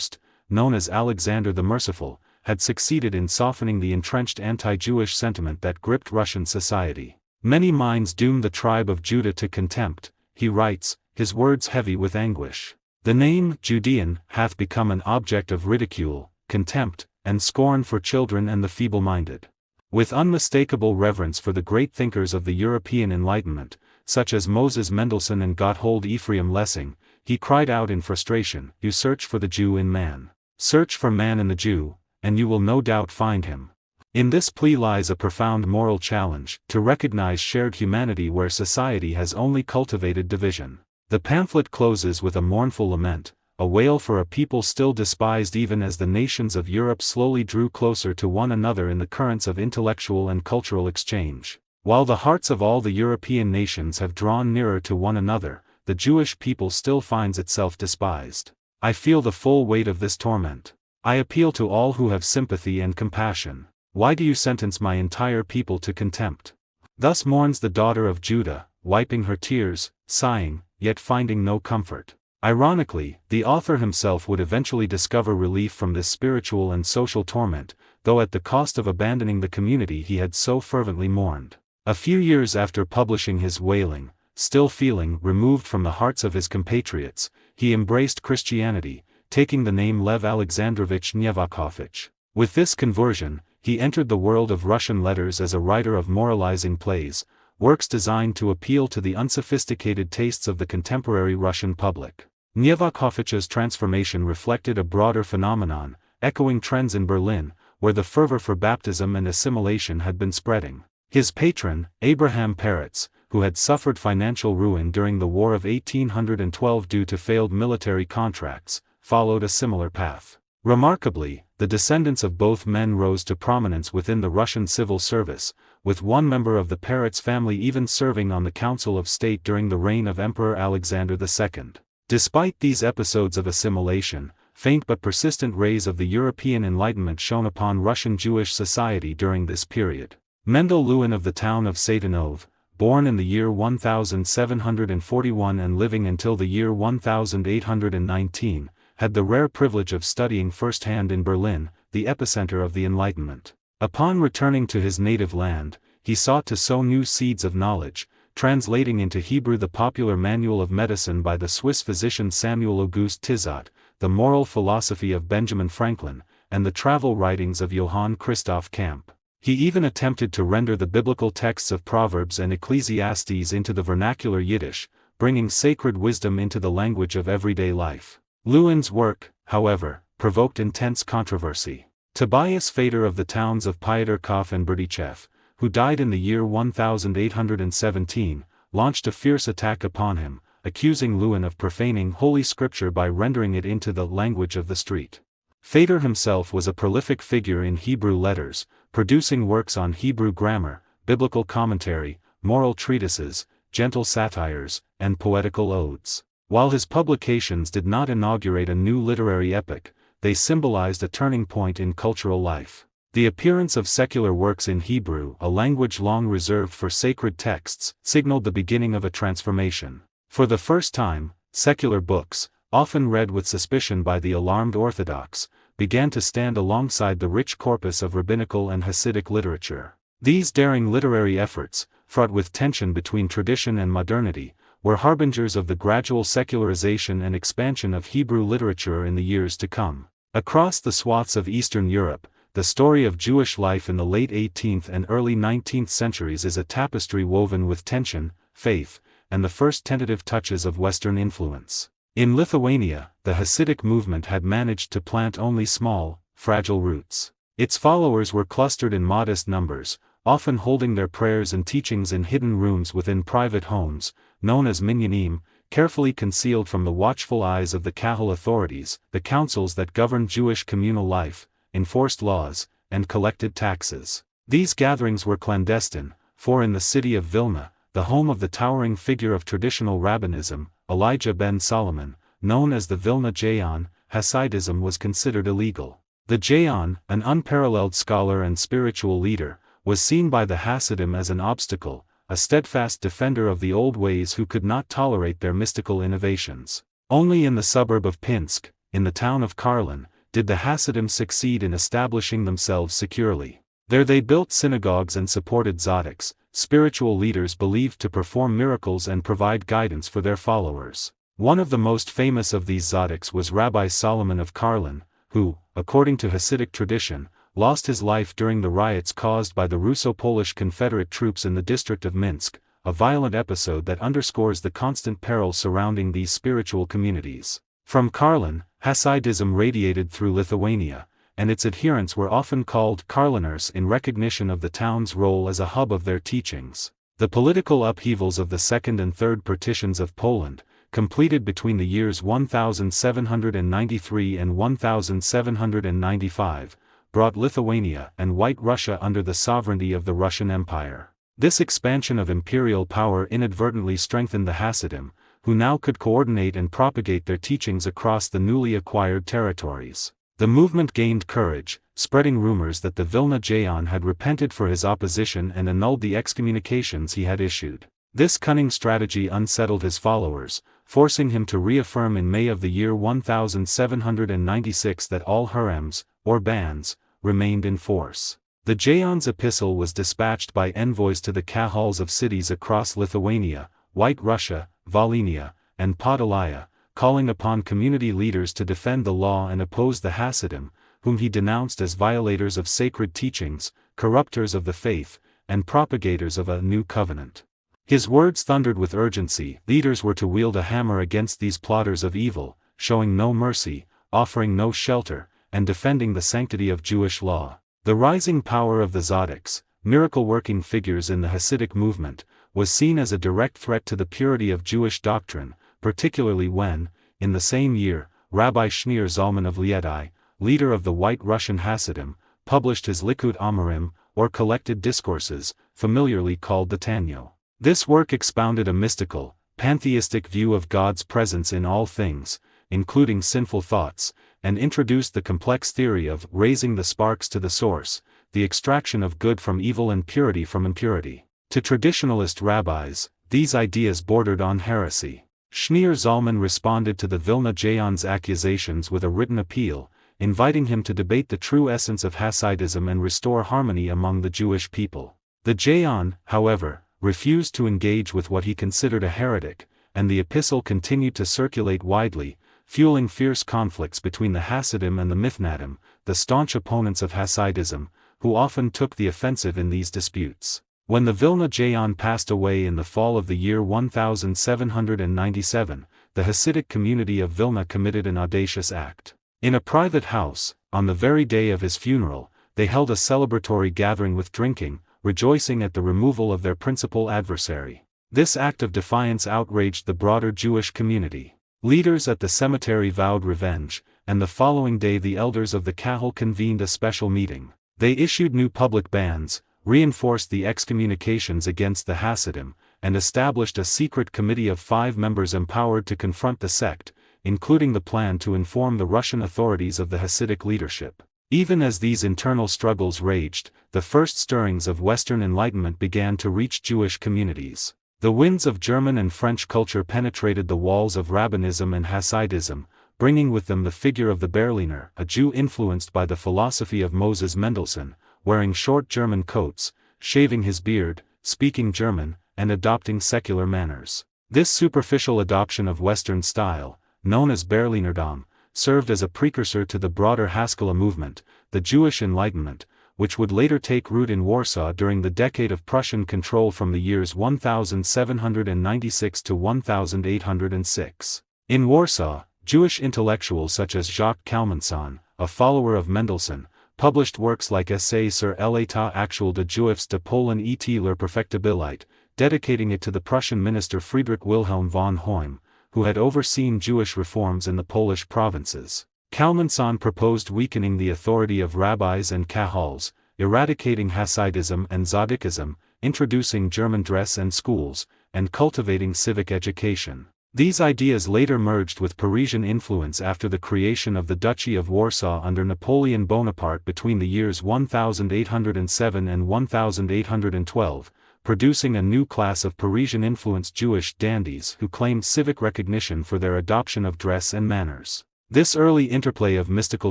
known as Alexander the Merciful, had succeeded in softening the entrenched anti-Jewish sentiment that gripped Russian society. Many minds doomed the tribe of Judah to contempt, he writes, his words heavy with anguish. The name Judean hath become an object of ridicule, contempt, and scorn for children and the feeble-minded. With unmistakable reverence for the great thinkers of the European Enlightenment, such as Moses Mendelssohn and Gotthold Ephraim Lessing, he cried out in frustration, "You search for the Jew in man. Search for man in the Jew, and you will no doubt find him. In this plea lies a profound moral challenge, to recognize shared humanity where society has only cultivated division. The pamphlet closes with a mournful lament, a wail for a people still despised even as the nations of Europe slowly drew closer to one another in the currents of intellectual and cultural exchange. While the hearts of all the European nations have drawn nearer to one another, the Jewish people still finds itself despised. I feel the full weight of this torment. I appeal to all who have sympathy and compassion. Why do you sentence my entire people to contempt? Thus mourns the daughter of Judah, wiping her tears, sighing, yet finding no comfort. Ironically, the author himself would eventually discover relief from this spiritual and social torment, though at the cost of abandoning the community he had so fervently mourned. A few years after publishing his wailing, still feeling removed from the hearts of his compatriots, he embraced Christianity, taking the name Lev Alexandrovich Nyevakovich. With this conversion, he entered the world of Russian letters as a writer of moralizing plays, works designed to appeal to the unsophisticated tastes of the contemporary Russian public. Nyevakovich's transformation reflected a broader phenomenon, echoing trends in Berlin, where the fervor for baptism and assimilation had been spreading. His patron, Abraham Peretz, who had suffered financial ruin during the War of 1812 due to failed military contracts, followed a similar path. Remarkably, the descendants of both men rose to prominence within the Russian civil service, with one member of the Peretz family even serving on the Council of State during the reign of Emperor Alexander II. Despite these episodes of assimilation, faint but persistent rays of the European Enlightenment shone upon Russian Jewish society during this period. Mendel Lewin of the town of Satanov, born in the year 1741 and living until the year 1819, had the rare privilege of studying firsthand in Berlin, the epicenter of the Enlightenment. Upon returning to his native land, he sought to sow new seeds of knowledge, translating into Hebrew the popular manual of medicine by the Swiss physician Samuel August Tizot, the moral philosophy of Benjamin Franklin, and the travel writings of Johann Christoph Camp. He even attempted to render the biblical texts of Proverbs and Ecclesiastes into the vernacular Yiddish, bringing sacred wisdom into the language of everyday life. Lewin's work, however, provoked intense controversy. Tobias Fader of the towns of Pyotrkov and Berdichev, who died in the year 1817, launched a fierce attack upon him, accusing Lewin of profaning Holy Scripture by rendering it into the language of the street. Fader himself was a prolific figure in Hebrew letters, producing works on Hebrew grammar, biblical commentary, moral treatises, gentle satires, and poetical odes. While his publications did not inaugurate a new literary epoch, they symbolized a turning point in cultural life. The appearance of secular works in Hebrew, a language long reserved for sacred texts, signaled the beginning of a transformation. For the first time, secular books, often read with suspicion by the alarmed Orthodox, began to stand alongside the rich corpus of rabbinical and Hasidic literature. These daring literary efforts, fraught with tension between tradition and modernity, were harbingers of the gradual secularization and expansion of Hebrew literature in the years to come. Across the swaths of Eastern Europe, the story of Jewish life in the late 18th and early 19th centuries is a tapestry woven with tension, faith, and the first tentative touches of Western influence. In Lithuania, the Hasidic movement had managed to plant only small, fragile roots. Its followers were clustered in modest numbers, often holding their prayers and teachings in hidden rooms within private homes, known as minyanim, carefully concealed from the watchful eyes of the Kahal authorities, the councils that governed Jewish communal life, enforced laws, and collected taxes. These gatherings were clandestine, for in the city of Vilna, the home of the towering figure of traditional rabbinism, Elijah ben Solomon, known as the Vilna Gaon, Hasidism was considered illegal. The Gaon, an unparalleled scholar and spiritual leader, was seen by the Hasidim as an obstacle, a steadfast defender of the old ways who could not tolerate their mystical innovations. Only in the suburb of Pinsk, in the town of Karlin, did the Hasidim succeed in establishing themselves securely. There they built synagogues and supported tzaddiks, spiritual leaders believed to perform miracles and provide guidance for their followers. One of the most famous of these tzaddiks was Rabbi Solomon of Karlin, who, according to Hasidic tradition, lost his life during the riots caused by the Russo-Polish Confederate troops in the district of Minsk, a violent episode that underscores the constant peril surrounding these spiritual communities. From Karlin, Hasidism radiated through Lithuania, and its adherents were often called Karliners in recognition of the town's role as a hub of their teachings. The political upheavals of the Second and Third Partitions of Poland, completed between the years 1793 and 1795, brought Lithuania and White Russia under the sovereignty of the Russian Empire. This expansion of imperial power inadvertently strengthened the Hasidim, who now could coordinate and propagate their teachings across the newly acquired territories. The movement gained courage, spreading rumors that the Vilna Gaon had repented for his opposition and annulled the excommunications he had issued. This cunning strategy unsettled his followers, forcing him to reaffirm in May of the year 1796 that all harems, or bans, remained in force. The Gaon's epistle was dispatched by envoys to the kahals of cities across Lithuania, White Russia, Volhynia, and Podolaya, calling upon community leaders to defend the law and oppose the Hasidim, whom he denounced as violators of sacred teachings, corrupters of the faith, and propagators of a new covenant. His words thundered with urgency. Leaders were to wield a hammer against these plotters of evil, showing no mercy, offering no shelter, and defending the sanctity of Jewish law. The rising power of the Tzaddiks, miracle-working figures in the Hasidic movement, was seen as a direct threat to the purity of Jewish doctrine, particularly when, in the same year, Rabbi Shneur Zalman of Liadi, leader of the White Russian Hasidim, published his Likud Amarim, or collected discourses, familiarly called the Tanyo. This work expounded a mystical, pantheistic view of God's presence in all things, including sinful thoughts, and introduced the complex theory of raising the sparks to the source, the extraction of good from evil and purity from impurity. To traditionalist rabbis, these ideas bordered on heresy. Shneur Zalman responded to the Vilna Gaon's accusations with a written appeal, inviting him to debate the true essence of Hasidism and restore harmony among the Jewish people. The Gaon, however, refused to engage with what he considered a heretic, and the epistle continued to circulate widely, fueling fierce conflicts between the Hasidim and the Mithnadim, the staunch opponents of Hasidism, who often took the offensive in these disputes. When the Vilna Gaon passed away in the fall of the year 1797, the Hasidic community of Vilna committed an audacious act. In a private house, on the very day of his funeral, they held a celebratory gathering with drinking, rejoicing at the removal of their principal adversary. This act of defiance outraged the broader Jewish community. Leaders at the cemetery vowed revenge, and the following day the elders of the Kahal convened a special meeting. They issued new public bans, reinforced the excommunications against the Hasidim, and established a secret committee of 5 members empowered to confront the sect, including the plan to inform the Russian authorities of the Hasidic leadership. Even as these internal struggles raged, the first stirrings of Western Enlightenment began to reach Jewish communities. The winds of German and French culture penetrated the walls of Rabbinism and Hasidism, bringing with them the figure of the Berliner, a Jew influenced by the philosophy of Moses Mendelssohn, wearing short German coats, shaving his beard, speaking German, and adopting secular manners. This superficial adoption of Western style, known as Berlinerdom, served as a precursor to the broader Haskalah movement, the Jewish Enlightenment, which would later take root in Warsaw during the decade of Prussian control from the years 1796 to 1806. In Warsaw, Jewish intellectuals such as Jacques Kalmansohn, a follower of Mendelssohn, published works like Essay sur l'état actuel de Juifs de Polen et leur perfectibilité, dedicating it to the Prussian minister Friedrich Wilhelm von Hoym, who had overseen Jewish reforms in the Polish provinces. Kalmansohn proposed weakening the authority of rabbis and kahals, eradicating Hasidism and Tzaddikism, introducing German dress and schools, and cultivating civic education. These ideas later merged with Parisian influence after the creation of the Duchy of Warsaw under Napoleon Bonaparte between the years 1807 and 1812, producing a new class of Parisian-influenced Jewish dandies who claimed civic recognition for their adoption of dress and manners. This early interplay of mystical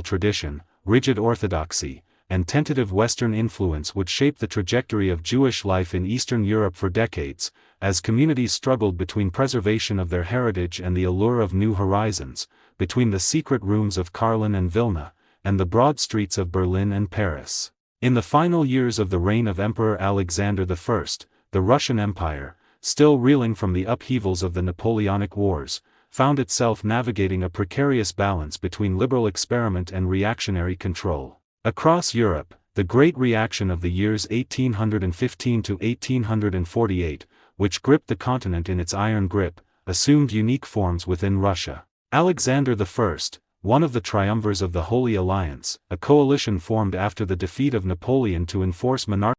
tradition, rigid orthodoxy, and tentative Western influence would shape the trajectory of Jewish life in Eastern Europe for decades, as communities struggled between preservation of their heritage and the allure of new horizons, between the secret rooms of Karlin and Vilna, and the broad streets of Berlin and Paris. In the final years of the reign of Emperor Alexander I, the Russian Empire, still reeling from the upheavals of the Napoleonic Wars, found itself navigating a precarious balance between liberal experiment and reactionary control. Across Europe, the Great Reaction of the years 1815 to 1848, which gripped the continent in its iron grip, assumed unique forms within Russia. Alexander I, one of the triumvirs of the Holy Alliance, a coalition formed after the defeat of Napoleon to enforce monarchy